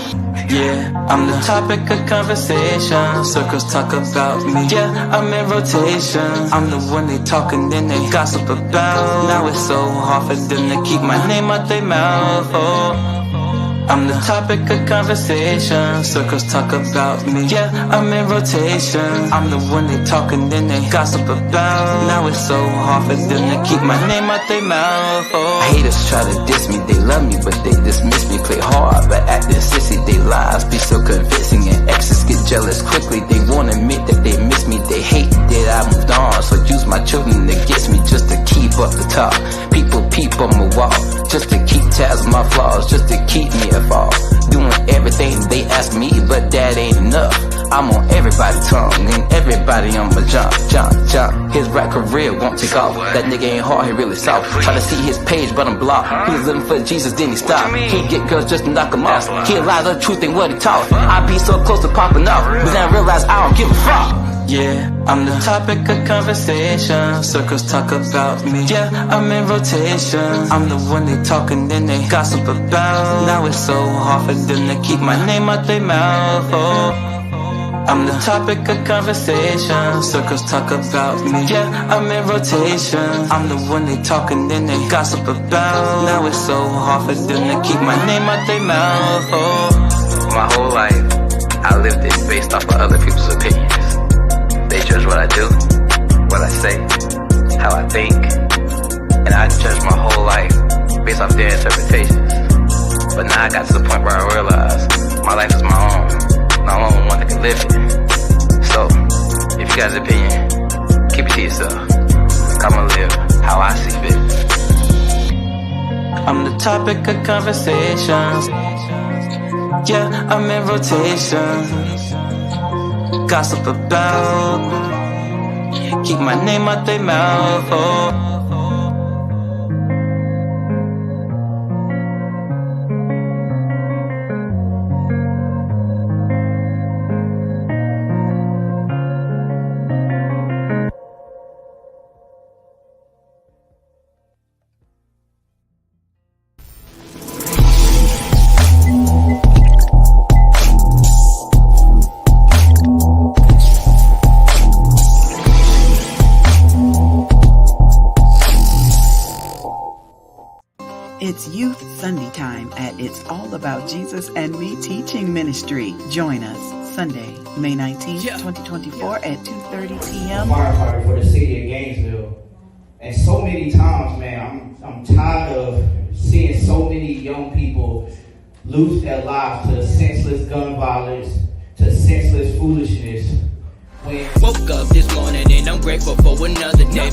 I'm the topic of conversation. Circles talk about me. Yeah, I'm in rotation. I'm the one they talk and then they gossip about. Now it's so hard for them to keep my name out their mouth. Oh, I'm the topic of conversation. Circles talk about me. Yeah, I'm in rotation. I'm the one they talk and then they gossip about. Now it's so hard for them to keep my name out their mouth. Oh, haters try to diss me, they love me, but they dismiss me. Play hard, but acting sissy. They lies be so convincing, and exes get jealous quickly. They won't admit that they miss me. They hate that I moved on, so use my children against me just to keep up the talk. People peep on my wall just to keep tabs on my flaws, just to keep me fall. Doing everything they ask me, but that ain't enough. I'm on everybody's tongue and everybody on my jump. His rap career won't take off. That nigga ain't hard, he really soft. Try to see his page, but I'm blocked. He was living for Jesus, then he stopped. He get girls just to knock him off. He lies, the truth ain't what he taught. I be so close to popping off, but then I realize I don't give a fuck. Yeah, I'm the topic of conversation. Circles talk about me. Yeah, I'm in rotation. I'm the one they talking and they gossip about. Now it's so hard for them to keep my name out their mouth. Oh, I'm the topic of conversation. Circles talk about me. Yeah, I'm in rotation. I'm the one they talking and they gossip about. Now it's so hard for them to keep my name out their mouth. Oh, my whole life I lived it based off of other people's opinions. They judge what I do, what I say, how I think, and I judge my whole life based off their interpretations. But now I got to the point where I realize my life is my own, and I'm the only one that can live it. So, if you got an opinion, keep it to yourself. I'ma live how I see fit. I'm the topic of conversations. Yeah, I'm in rotation. Gossip about, keep my name out their mouth. Oh. It's Youth Sunday time at It's All About Jesus and Me Teaching Ministry. Join us Sunday, May 19th, 2024 at 2:30 p.m. Firefighter for the city of Gainesville. And so many times, man, I'm tired of seeing so many young people lose their lives to senseless gun violence, to senseless foolishness. Woke up this morning and I'm grateful for another day.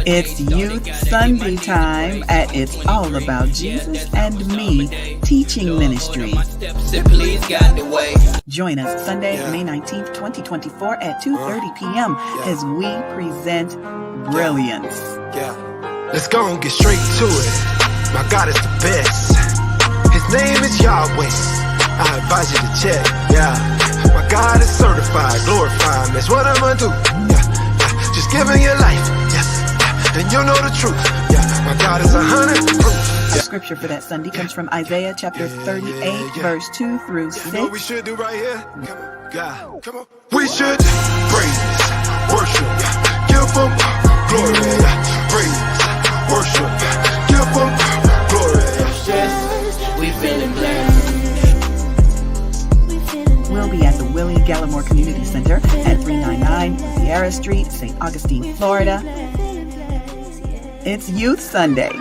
It's Youth Sunday time at It's All About Jesus and Me Teaching Ministry. Join us Sunday, May 19th, 2024 at 2:30 p.m. as we present Brilliance. Let's go and get straight to it. My God is the best. His name is Yahweh. I advise you to check. My God is certified, glorified. That's what I'ma do. Just give me your life. And you'll know the truth. My God is 100 proof. The scripture for that Sunday comes from Isaiah chapter 38, verse 2 through 6. You know what we should do right here? Come on, God. Come on. We should praise, worship, give him glory. Praise, worship, give him glory. We feeling blessed. We'll be at the Willie Gallimore Community Center at 399 Sierra Street, St. Augustine, Florida. It's Youth Sunday.